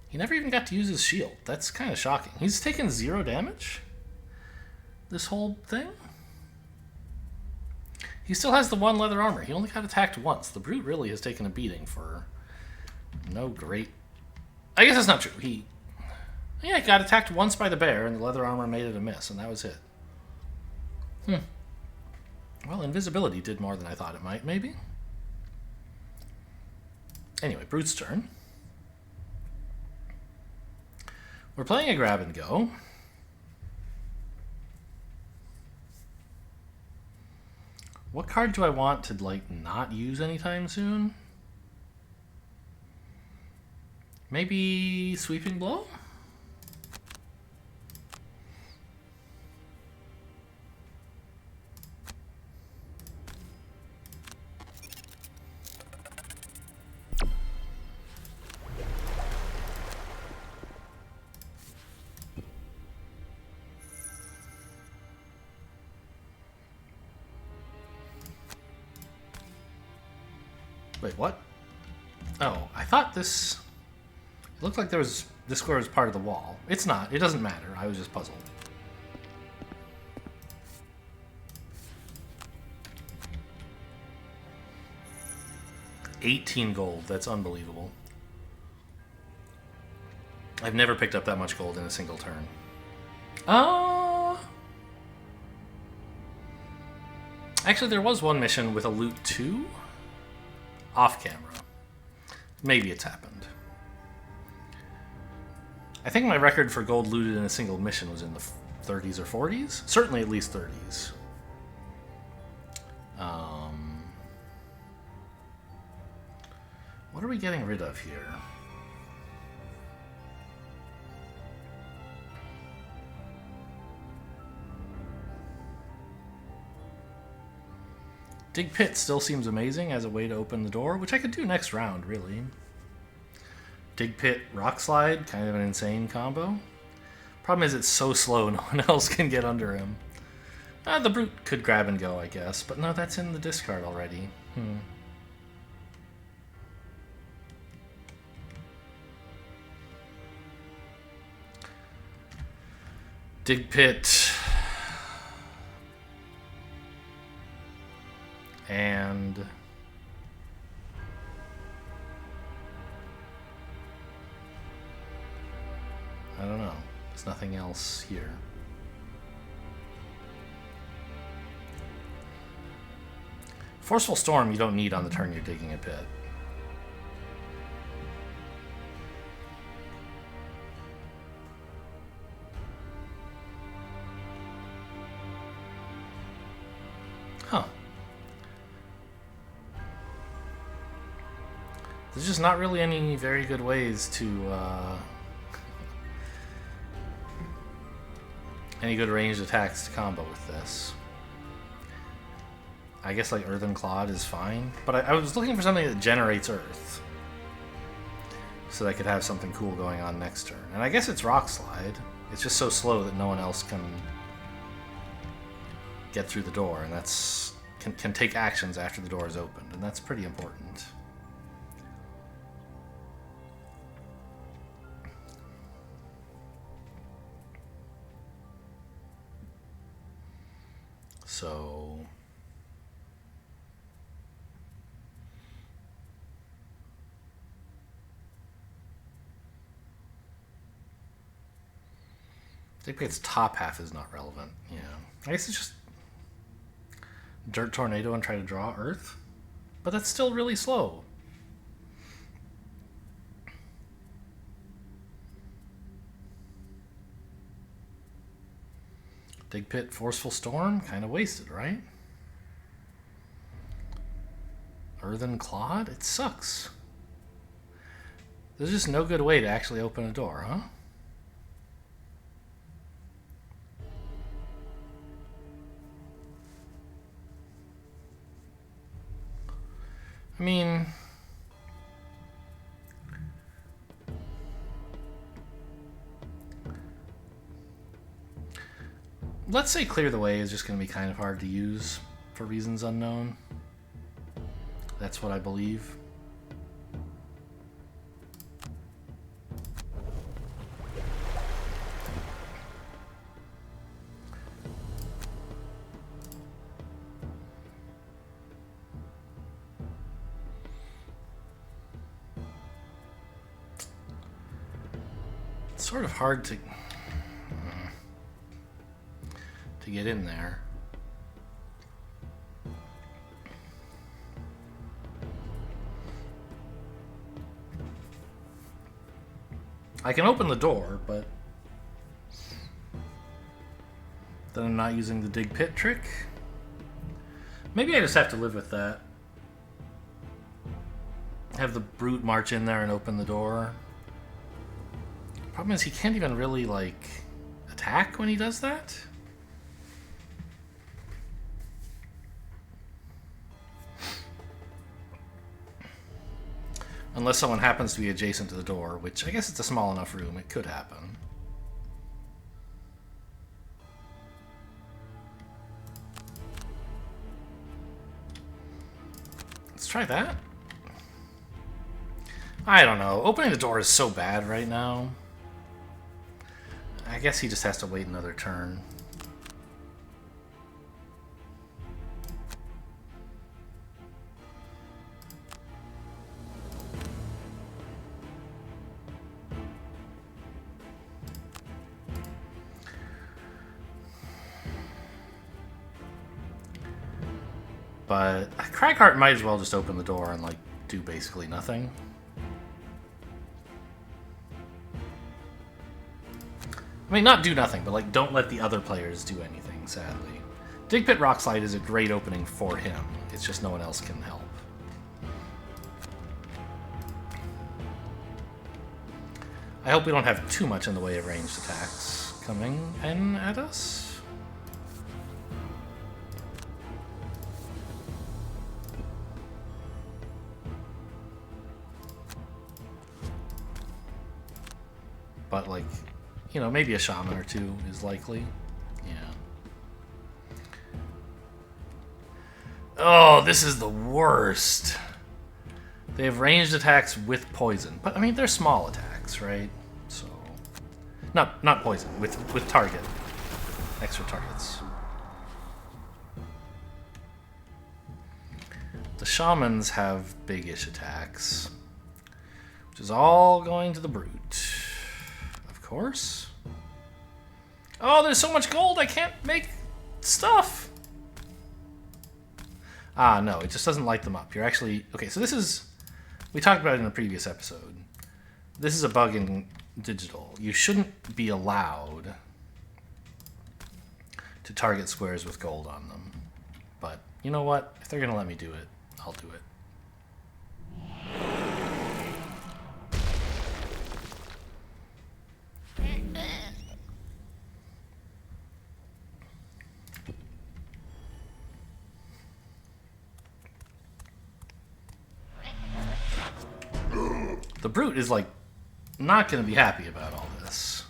He never even got to use his shield. That's kind of shocking. He's taken 0 damage this whole thing. He still has the 1 leather armor. He only got attacked once. The Brute really has taken a beating for no great... I guess that's not true. He got attacked once by the bear, and the leather armor made it a miss, and that was it. Well, invisibility did more than I thought it might, maybe? Anyway, Brute's turn. We're playing a grab and go. What card do I want to, like, not use anytime soon? Maybe Sweeping Blow? Wait, what? Oh, I thought this... It looked like this square was part of the wall. It's not. It doesn't matter. I was just puzzled. $18 gold. That's unbelievable. I've never picked up that much gold in a single turn. Actually, there was one mission with a loot 2 off camera. Maybe it's happened. I think my record for gold looted in a single mission was in the 30s or 40s. Certainly at least 30s. What are we getting rid of here? Dig Pit still seems amazing as a way to open the door, which I could do next round, really. Dig Pit, Rock Slide, kind of an insane combo. Problem is it's so slow, no one else can get under him. The Brute could grab and go, I guess, but no, that's in the discard already. Dig Pit. And... I don't know. There's nothing else here. Forceful Storm you don't need on the turn you're digging a pit. Huh. There's just not really any very good ways to, any good ranged attacks to combo with this. I guess like Earthen Clod is fine, but I was looking for something that generates Earth. So that I could have something cool going on next turn. And I guess it's Rock Slide. It's just so slow that no one else can get through the door, and that's can take actions after the door is opened, and that's pretty important. So I think its top half is not relevant. Yeah, I guess it's just Dirt Tornado and try to draw Earth, but that's still really slow. Dig Pit, Forceful Storm, kind of wasted, right? Earthen Clod, it sucks. There's just no good way to actually open a door, huh? I mean, let's say Clear the Way is just going to be kind of hard to use for reasons unknown. That's what I believe. It's sort of hard to get in there. I can open the door, but then I'm not using the dig pit trick. Maybe I just have to live with that. Have the brute march in there and open the door. Problem is he can't even really, like, attack when he does that. Unless someone happens to be adjacent to the door, which I guess it's a small enough room, it could happen. Let's try that. I don't know. Opening the door is so bad right now. I guess he just has to wait another turn. But Cragheart might as well just open the door and, like, do basically nothing. I mean, not do nothing, but, like, don't let the other players do anything, sadly. Dig Pit Rock Slide is a great opening for him. It's just no one else can help. I hope we don't have too much in the way of ranged attacks coming in at us. But, like, you know, maybe a shaman or two is likely. Yeah. Oh, this is the worst. They have ranged attacks with poison. But, I mean, they're small attacks, right? So... Not poison. With target. Extra targets. The shamans have big-ish attacks. Which is all going to the brute. Course. Oh, there's so much gold I can't make stuff. Ah, no, it just doesn't light them up. You're actually... Okay, so this is... We talked about it in a previous episode. This is a bug in digital. You shouldn't be allowed to target squares with gold on them. But, you know what? If they're going to let me do it, I'll do it. The brute is, like, not going to be happy about all this.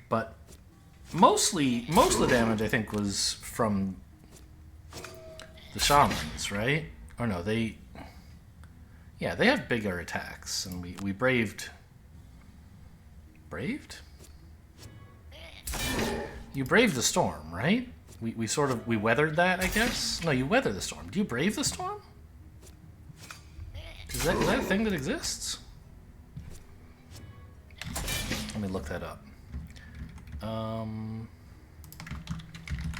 But most of the damage, I think, was from the shamans, right? Or no, they... Yeah, they have bigger attacks, and we braved... Braved? You braved the storm, right? We sort of... We weathered that, I guess? No, you weather the storm. Do you brave the storm? Is that a thing that exists? Let me look that up.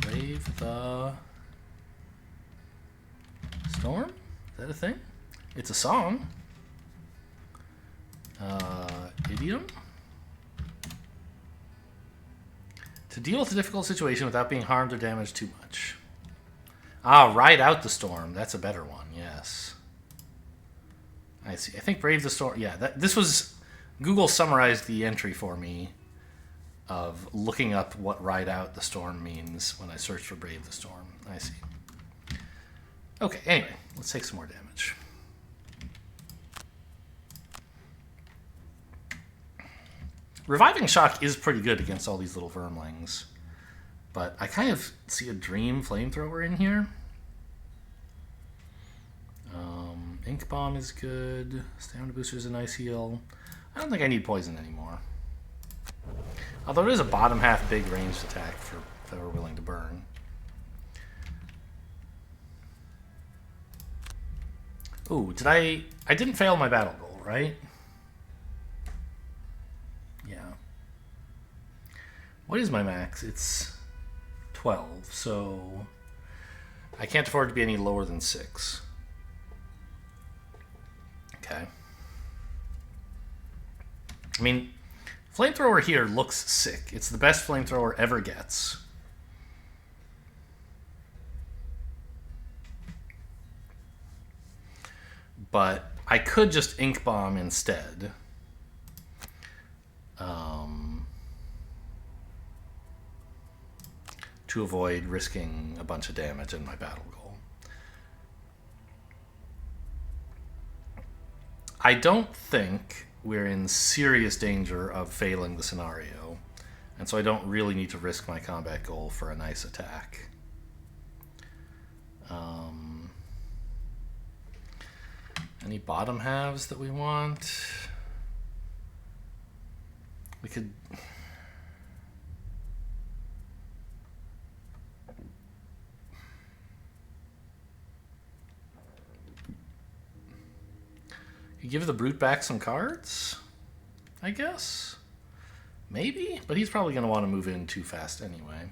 Brave the... Storm? Is that a thing? It's a song. Idiom? To deal with a difficult situation without being harmed or damaged too much. Ah, ride out the storm. That's a better one, yes. I see. I think brave the storm... Yeah, this was... Google summarized the entry for me of looking up what ride out the storm means when I searched for brave the storm. I see. Okay, anyway, let's take some more damage. Reviving Shock is pretty good against all these little vermlings. But I kind of see a Dream Flamethrower in here. Ink Bomb is good. Stamina Booster is a nice heal. I don't think I need Poison anymore. Although it is a bottom half big ranged attack for if I were willing to burn. Ooh, I didn't fail my battle goal, right? Yeah. What is my max? It's 12, so I can't afford to be any lower than 6. Okay. I mean, Flamethrower here looks sick. It's the best Flamethrower ever gets. But I could just Ink Bomb instead. To avoid risking a bunch of damage in my battle goal. I don't think we're in serious danger of failing the scenario, and so I don't really need to risk my combat goal for a nice attack. Any bottom halves that we want? We could... You give the Brute back some cards, I guess? Maybe? But he's probably going to want to move in too fast anyway.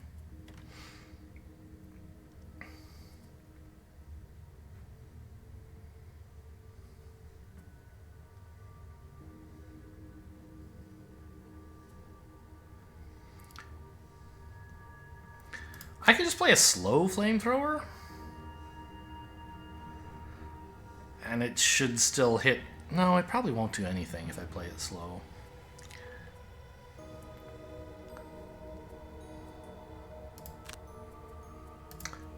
I could just play a slow Flamethrower. And it should still hit... No, it probably won't do anything if I play it slow.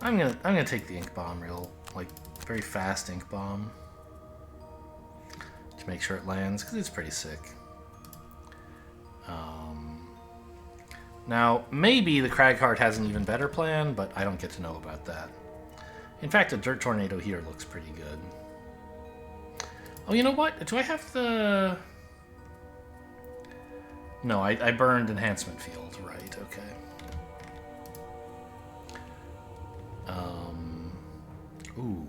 I'm gonna take the Ink Bomb very fast Ink Bomb. To make sure it lands, because it's pretty sick. Now, maybe the Crag card has an even better plan, but I don't get to know about that. In fact, a Dirt Tornado here looks pretty good. Oh, you know what? Do I have the... No, I burned Enhancement Field. Right, okay. Ooh.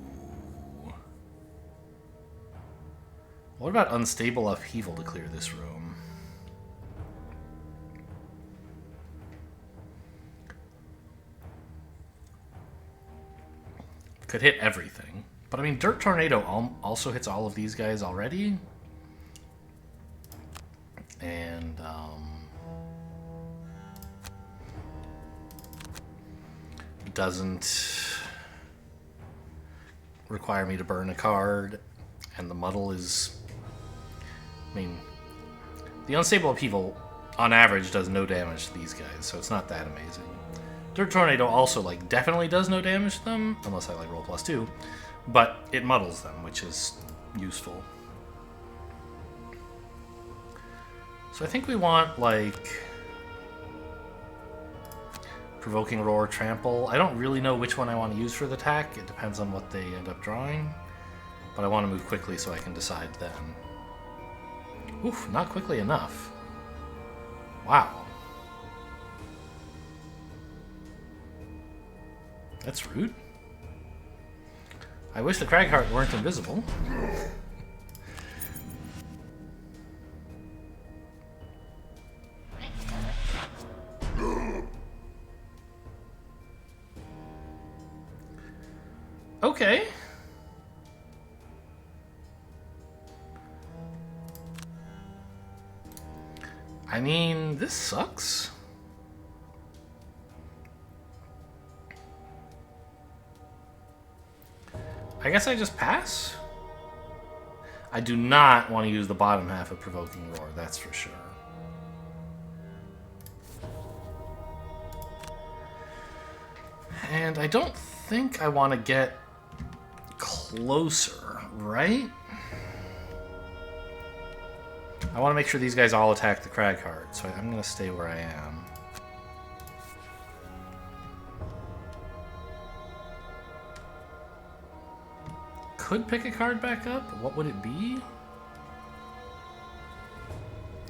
What about Unstable Upheaval to clear this room? Could hit everything. But I mean, Dirt Tornado also hits all of these guys already. And, doesn't require me to burn a card. And the Muddle is... I mean, the Unstable Upheaval, on average, does no damage to these guys, so it's not that amazing. Dirt Tornado also, definitely does no damage to them, unless I, roll +2. But it muddles them, which is useful. So I think we want, Provoking Roar, Trample. I don't really know which one I want to use for the attack. It depends on what they end up drawing. But I want to move quickly so I can decide then. Oof, not quickly enough. Wow. That's rude. I wish the Cragheart weren't invisible. Okay. I mean, this sucks. I guess I just pass? I do not want to use the bottom half of Provoking Roar, that's for sure. And I don't think I want to get closer, right? I want to make sure these guys all attack the crag heart, so I'm going to stay where I am. Could pick a card back up. What would it be?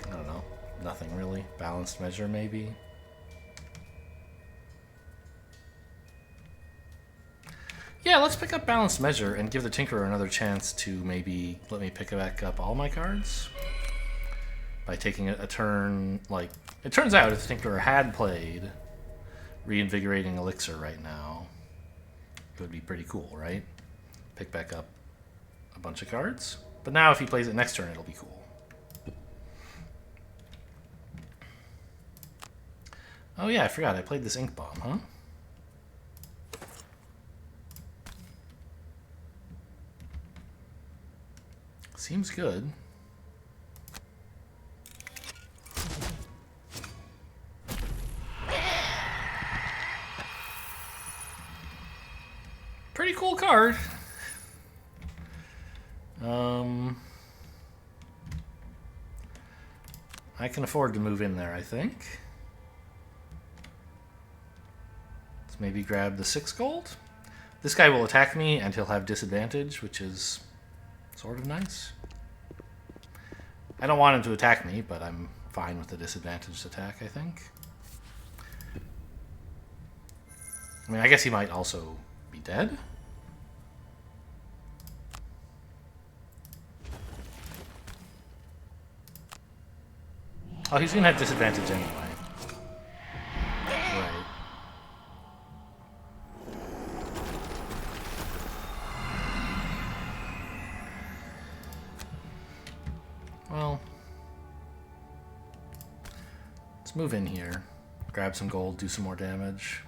I don't know. Nothing really. Balanced measure, maybe. Yeah, let's pick up Balanced Measure and give the Tinkerer another chance to maybe let me pick back up all my cards. By taking a turn, like... It turns out if the Tinkerer had played Reinvigorating Elixir right now, it would be pretty cool, right? Pick back up a bunch of cards. But now if he plays it next turn, it'll be cool. Oh yeah, I forgot. I played this Ink Bomb, huh? Seems good. Pretty cool card. I can afford to move in there, I think. Let's maybe grab the 6 gold. This guy will attack me and he'll have disadvantage, which is sort of nice. I don't want him to attack me, but I'm fine with the disadvantaged attack, I think. I mean, I guess he might also be dead. Oh, he's gonna have disadvantage anyway. Right. Well, let's move in here, grab some gold, do some more damage.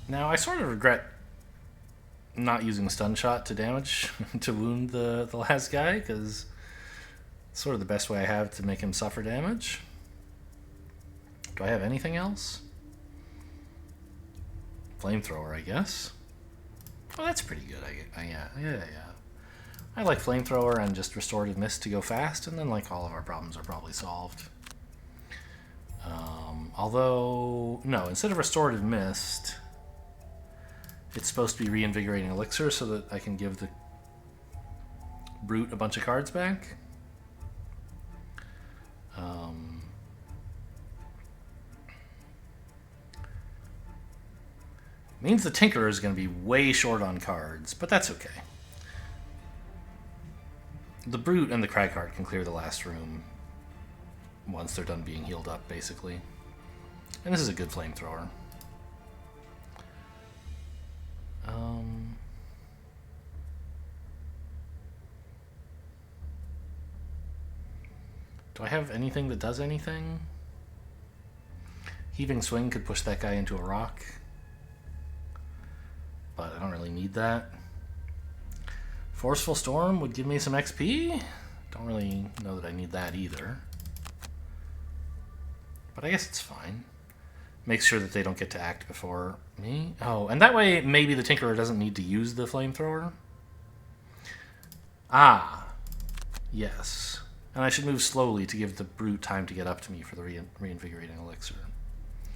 Now, I sort of regret not using Stun Shot to damage, to wound the last guy, because it's sort of the best way I have to make him suffer damage. Do I have anything else? Flamethrower, I guess. Well, that's pretty good. Yeah. I like Flamethrower and just Restorative Mist to go fast, and then like all of our problems are probably solved. Although, no, instead of Restorative Mist, it's supposed to be Reinvigorating Elixir so that I can give the Brute a bunch of cards back. Means the Tinkerer is going to be way short on cards, but that's okay. The Brute and the Crag Heart can clear the last room once they're done being healed up, basically. And this is a good Flamethrower. Do I have anything that does anything? Heaving Swing could push that guy into a rock, but I don't really need that. Forceful Storm would give me some XP. Don't really know that I need that either, but I guess it's fine. Makes sure that they don't get to act before me. Oh, and that way maybe the Tinkerer doesn't need to use the Flamethrower. Ah, yes. And I should move slowly to give the Brute time to get up to me for the Reinvigorating Elixir.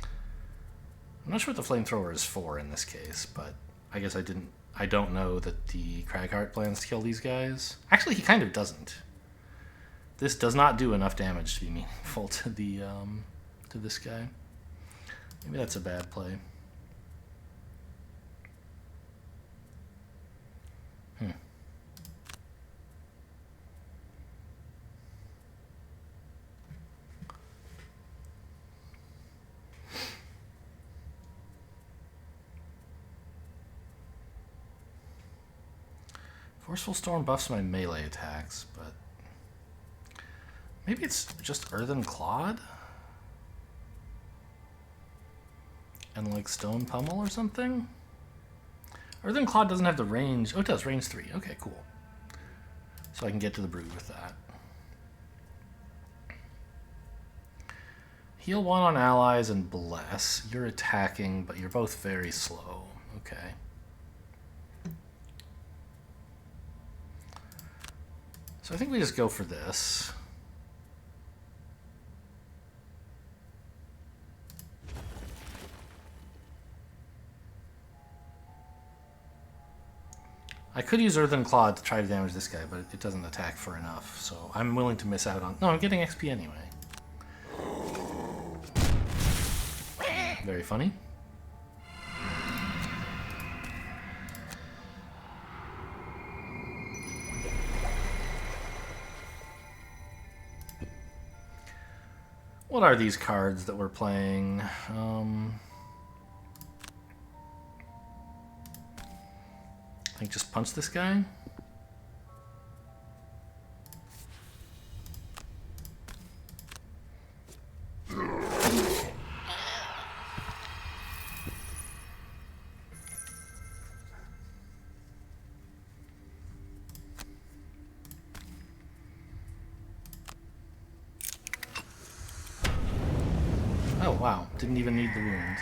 I'm not sure what the Flamethrower is for in this case, but I guess I don't know that the Cragheart plans to kill these guys. Actually, he kind of doesn't. This does not do enough damage to be meaningful to the to this guy. Maybe that's a bad play. Forceful Storm buffs my melee attacks, but maybe it's just Earthen Clod? And like Stone Pummel or something? Earthen Claw doesn't have the range. Oh, it does. Range 3. Okay, cool. So I can get to the brood with that. Heal 1 on allies and bless. You're attacking, but you're both very slow. Okay. So I think we just go for this. I could use Earthen Claw to try to damage this guy, but it doesn't attack for enough, so I'm willing to miss out on... No, I'm getting XP anyway. Very funny. What are these cards that we're playing? I think just punch this guy. Oh wow, didn't even need the wounds.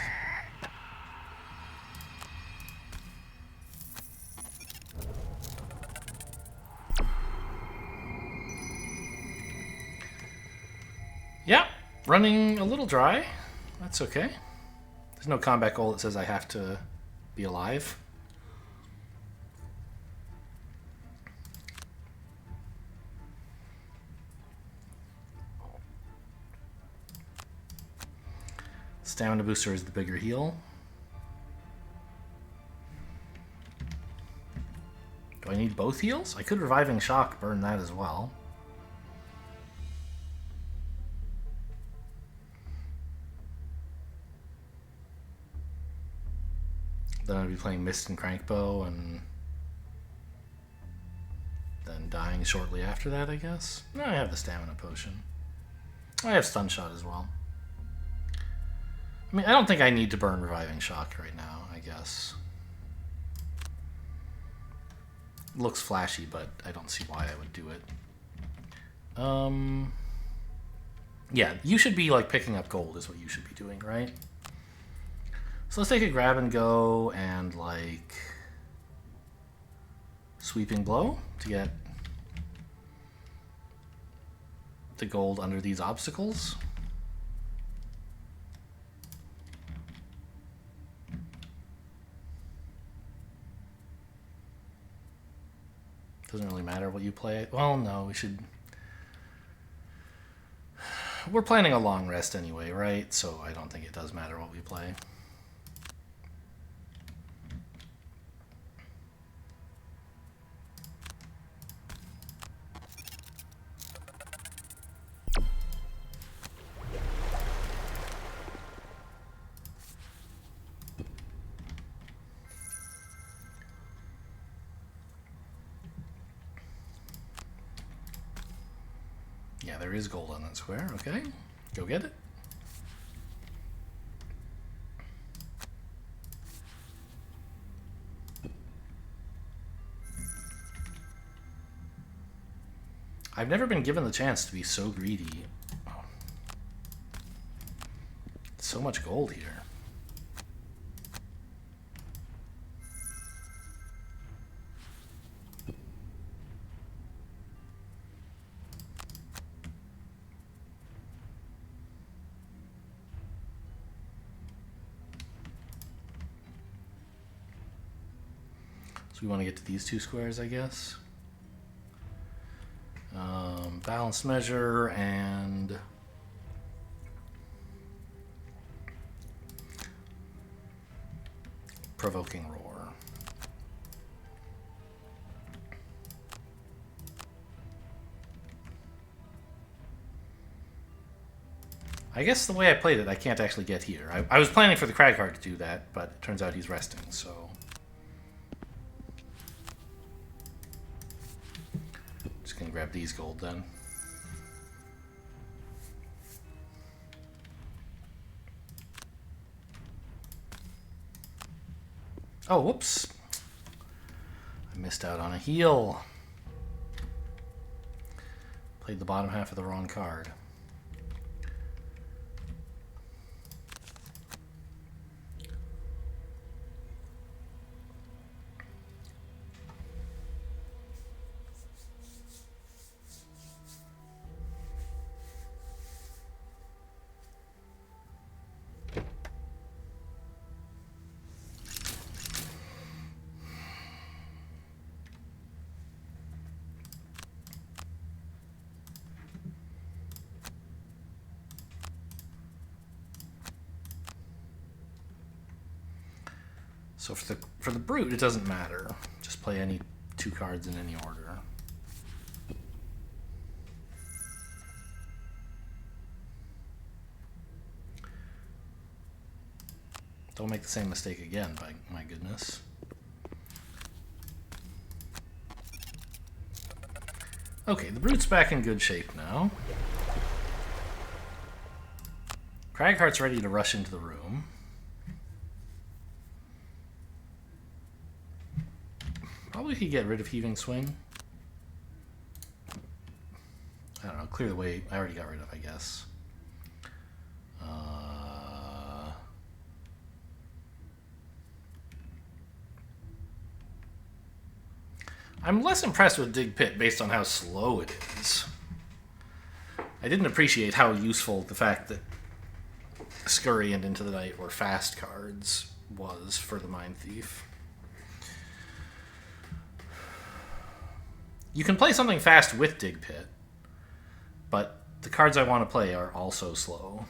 Yeah, running a little dry. That's okay. There's no combat goal that says I have to be alive. Stamina booster is the bigger heal. Do I need both heals? I could Reviving Shock burn that as well. Then I'd be playing Mist and Crankbow and then dying shortly after that, I guess. No, I have the Stamina Potion. I have Stun Shot as well. I mean, I don't think I need to burn Reviving Shock right now, I guess. It looks flashy, but I don't see why I would do it. Yeah, you should be, like, picking up gold is what you should be doing, right? So let's take a grab and go and, like, Sweeping Blow to get the gold under these obstacles. Doesn't really matter what you play. Well, no, we should... We're planning a long rest anyway, right? So I don't think it does matter what we play. Yeah, there is gold on that square. Okay, go get it. I've never been given the chance to be so greedy. Oh. So much gold here. So we want to get to these two squares, I guess. Balanced measure and provoking roar. I guess the way I played it, I can't actually get here. I was planning for the Crag card to do that, but it turns out he's resting, so... Just gonna grab these gold then. Oh, whoops. Missed out on a heal. Played the bottom half of the wrong card. So for the brute, it doesn't matter. Just play any 2 cards in any order. Don't make the same mistake again, by my goodness. Okay, the brute's back in good shape now. Cragheart's ready to rush into the room. Probably could get rid of Heaving Swing. I don't know, clear the way. I already got rid of, I guess. I'm less impressed with Dig Pit based on how slow it is. I didn't appreciate how useful the fact that Scurry and Into the Night were fast cards was for the Mind Thief. You can play something fast with Dig Pit, but the cards I want to play are also slow.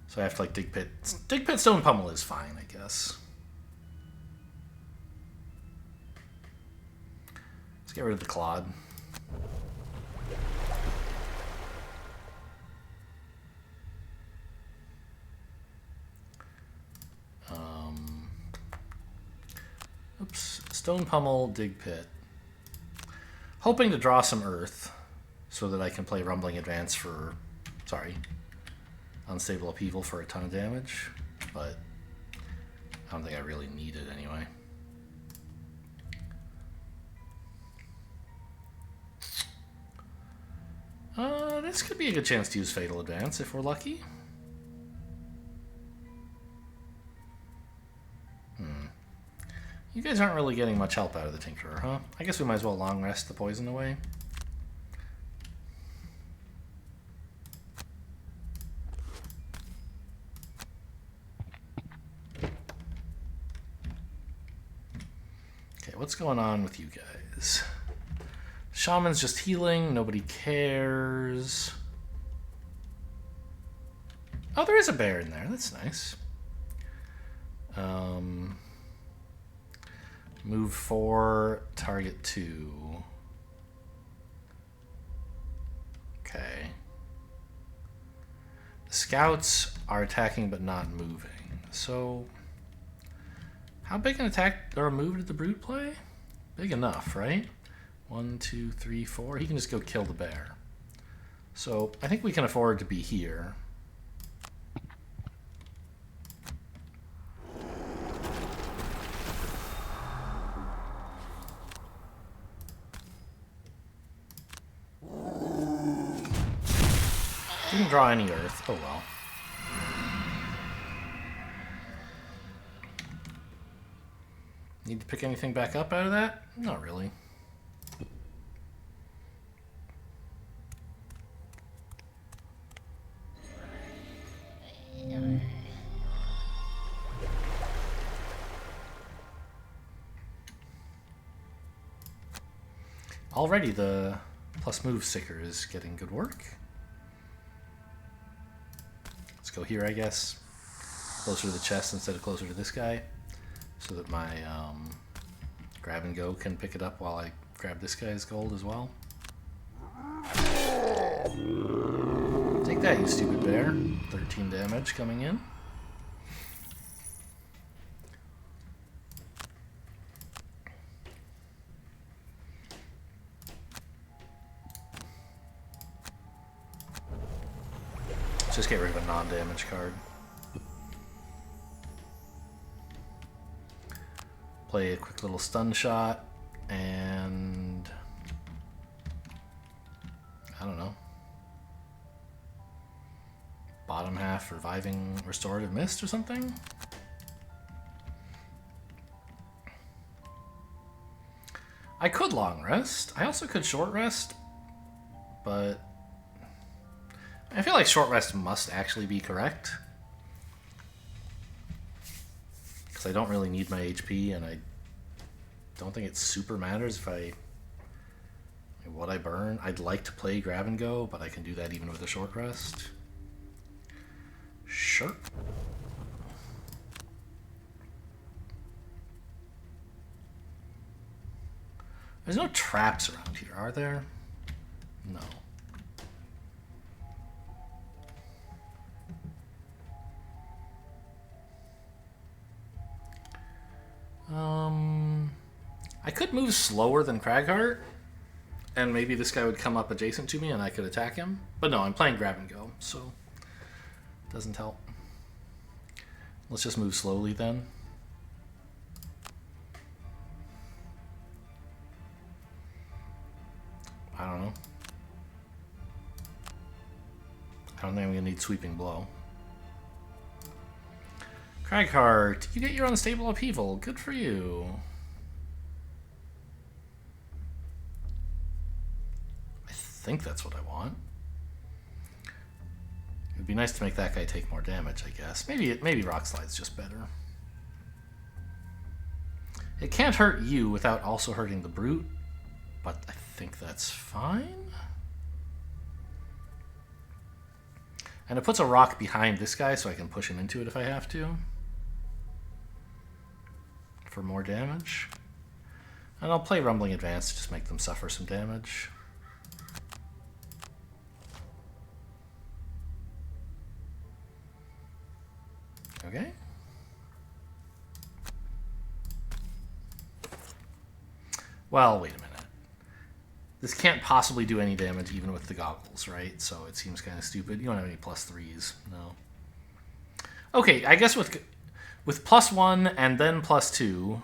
So I have to like Dig Pit. Dig Pit Stone Pummel is fine, I guess. Let's get rid of the Clod. Oops. Stone Pummel, Dig Pit. Hoping to draw some Earth so that I can play Rumbling Advance for... Sorry. Unstable Upheaval for a ton of damage. But I don't think I really need it anyway. This could be a good chance to use Fatal Advance if we're lucky. You guys aren't really getting much help out of the Tinkerer, huh? I guess we might as well long rest the poison away. Okay, what's going on with you guys? Shaman's just healing, nobody cares. Oh, there is a bear in there, that's nice. Move 4, target 2. Okay. The scouts are attacking but not moving. So, how big an attack or a move did the brute play? Big enough, right? 1, 2, 3, 4. He can just go kill the bear. So, I think we can afford to be here. Didn't draw any Earth. Oh well. Need to pick anything back up out of that? Not really. Already the plus move sticker is getting good work. Let's go here, I guess. Closer to the chest instead of closer to this guy. So that my grab and go can pick it up while I grab this guy's gold as well. Take that, you stupid bear. 13 damage coming in. Let's just get rid of a non-damage card. Play a quick little stun shot, and I don't know. Bottom half reviving restorative mist or something? I could long rest. I also could short rest, but I feel like short rest must actually be correct. Because I don't really need my HP, and I don't think it super matters if what I burn. I'd like to play grab and go, but I can do that even with a short rest. Sure. There's no traps around here, are there? No. I could move slower than Cragheart, and maybe this guy would come up adjacent to me and I could attack him. But no, I'm playing grab and go, so it doesn't help. Let's just move slowly then. I don't know. I don't think I'm gonna need sweeping blow. Cragheart, you get your unstable upheaval. Good for you. I think that's what I want. It would be nice to make that guy take more damage, I guess. Maybe Rock Slide's just better. It can't hurt you without also hurting the Brute, but I think that's fine. And it puts a rock behind this guy so I can push him into it if I have to. For more damage. And I'll play Rumbling Advance to just make them suffer some damage. Okay. Well, wait a minute. This can't possibly do any damage even with the goggles, right? So it seems kind of stupid. You don't have any +3s, no. Okay, I guess with +1 and then +2.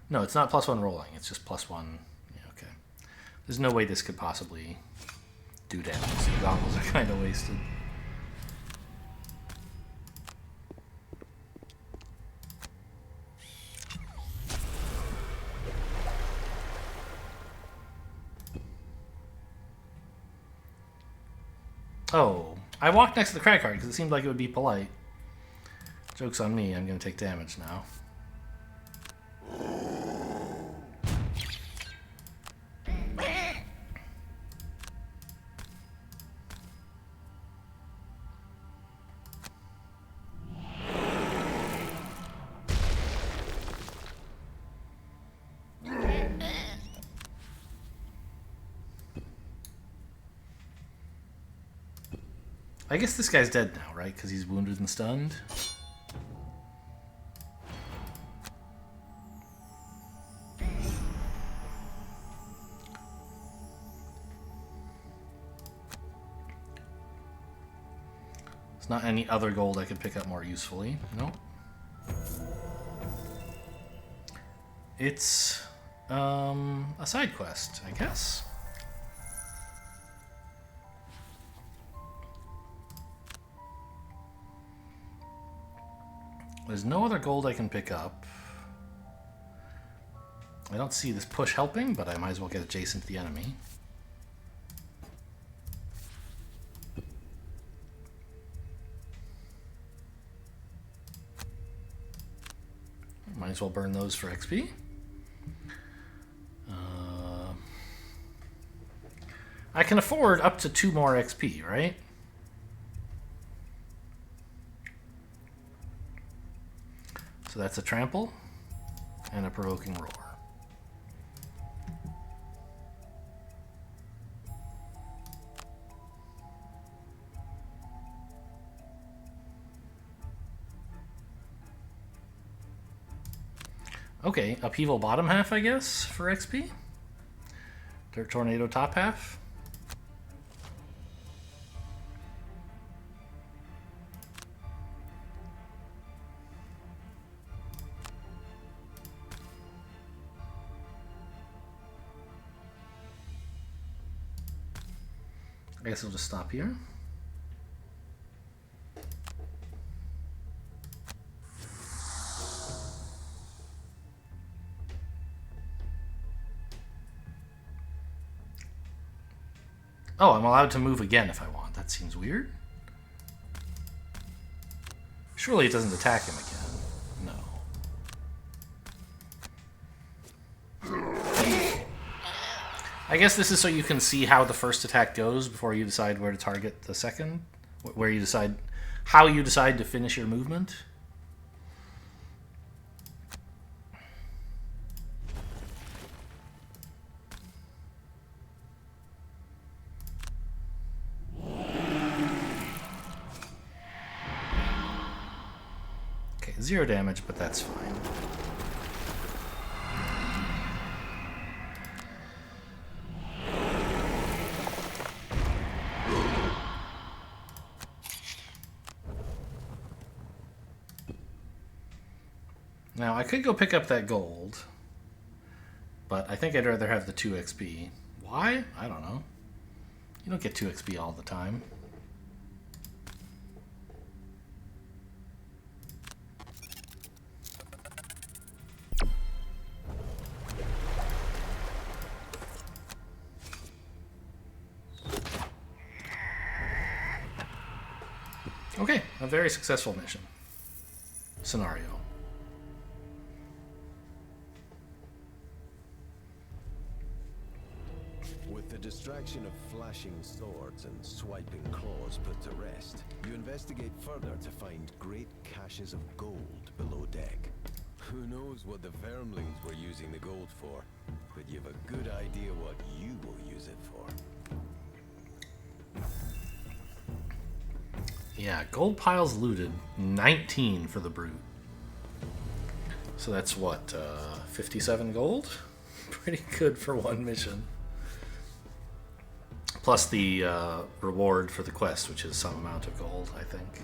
No, it's not +1 rolling. It's just +1. Yeah, okay. There's no way this could possibly do damage. So the goggles are kind of wasted. Oh, I walked next to the Cragheart because it seemed like it would be polite. Joke's on me, I'm going to take damage now. I guess this guy's dead now, right? Because he's wounded and stunned. There's not any other gold I could pick up more usefully. Nope. It's a side quest, I guess. There's no other gold I can pick up. I don't see this push helping, but I might as well get adjacent to the enemy. Might as well burn those for XP. I can afford up to 2 more XP, right? So that's a trample and a provoking roar. Okay, upheaval bottom half, I guess, for XP. Dirt tornado top half. I guess we'll just stop here. Oh, I'm allowed to move again if I want. That seems weird. Surely it doesn't attack him again. No. I guess this is so you can see how the first attack goes before you decide where to target the second. Where you decide... How you decide to finish your movement. Okay, 0 damage, but that's fine. Now, I could go pick up that gold, but I think I'd rather have the 2 XP. Why? I don't know. You don't get 2 XP all the time. Okay, a very successful mission. Scenario. With the distraction of flashing swords and swiping claws put to rest, you investigate further to find great caches of gold below deck. Who knows what the Vermlings were using the gold for, but you've a good idea what you will use it for. Yeah, gold piles looted. 19 for the brute. So that's what, 57 gold? Pretty good for one mission. Plus the reward for the quest, which is some amount of gold, I think.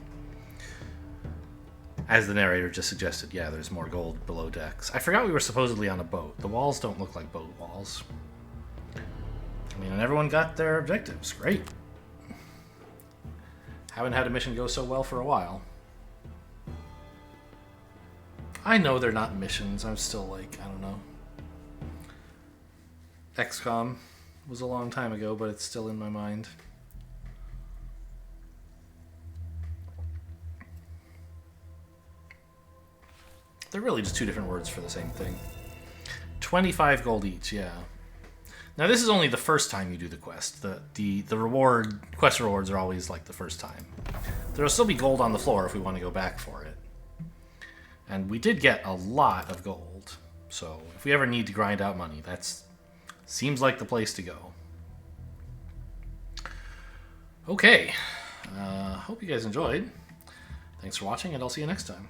As the narrator just suggested, yeah, there's more gold below decks. I forgot we were supposedly on a boat. The walls don't look like boat walls. I mean, and everyone got their objectives. Great. Haven't had a mission go so well for a while. I know they're not missions. I'm still like, I don't know. XCOM was a long time ago, but it's still in my mind. They're really just two different words for the same thing. 25 gold each, yeah. Now this is only the first time you do the quest. The quest rewards are always like the first time. There'll still be gold on the floor if we want to go back for it. And we did get a lot of gold. So if we ever need to grind out money, that's seems like the place to go. Okay. Hope you guys enjoyed. Thanks for watching, and I'll see you next time.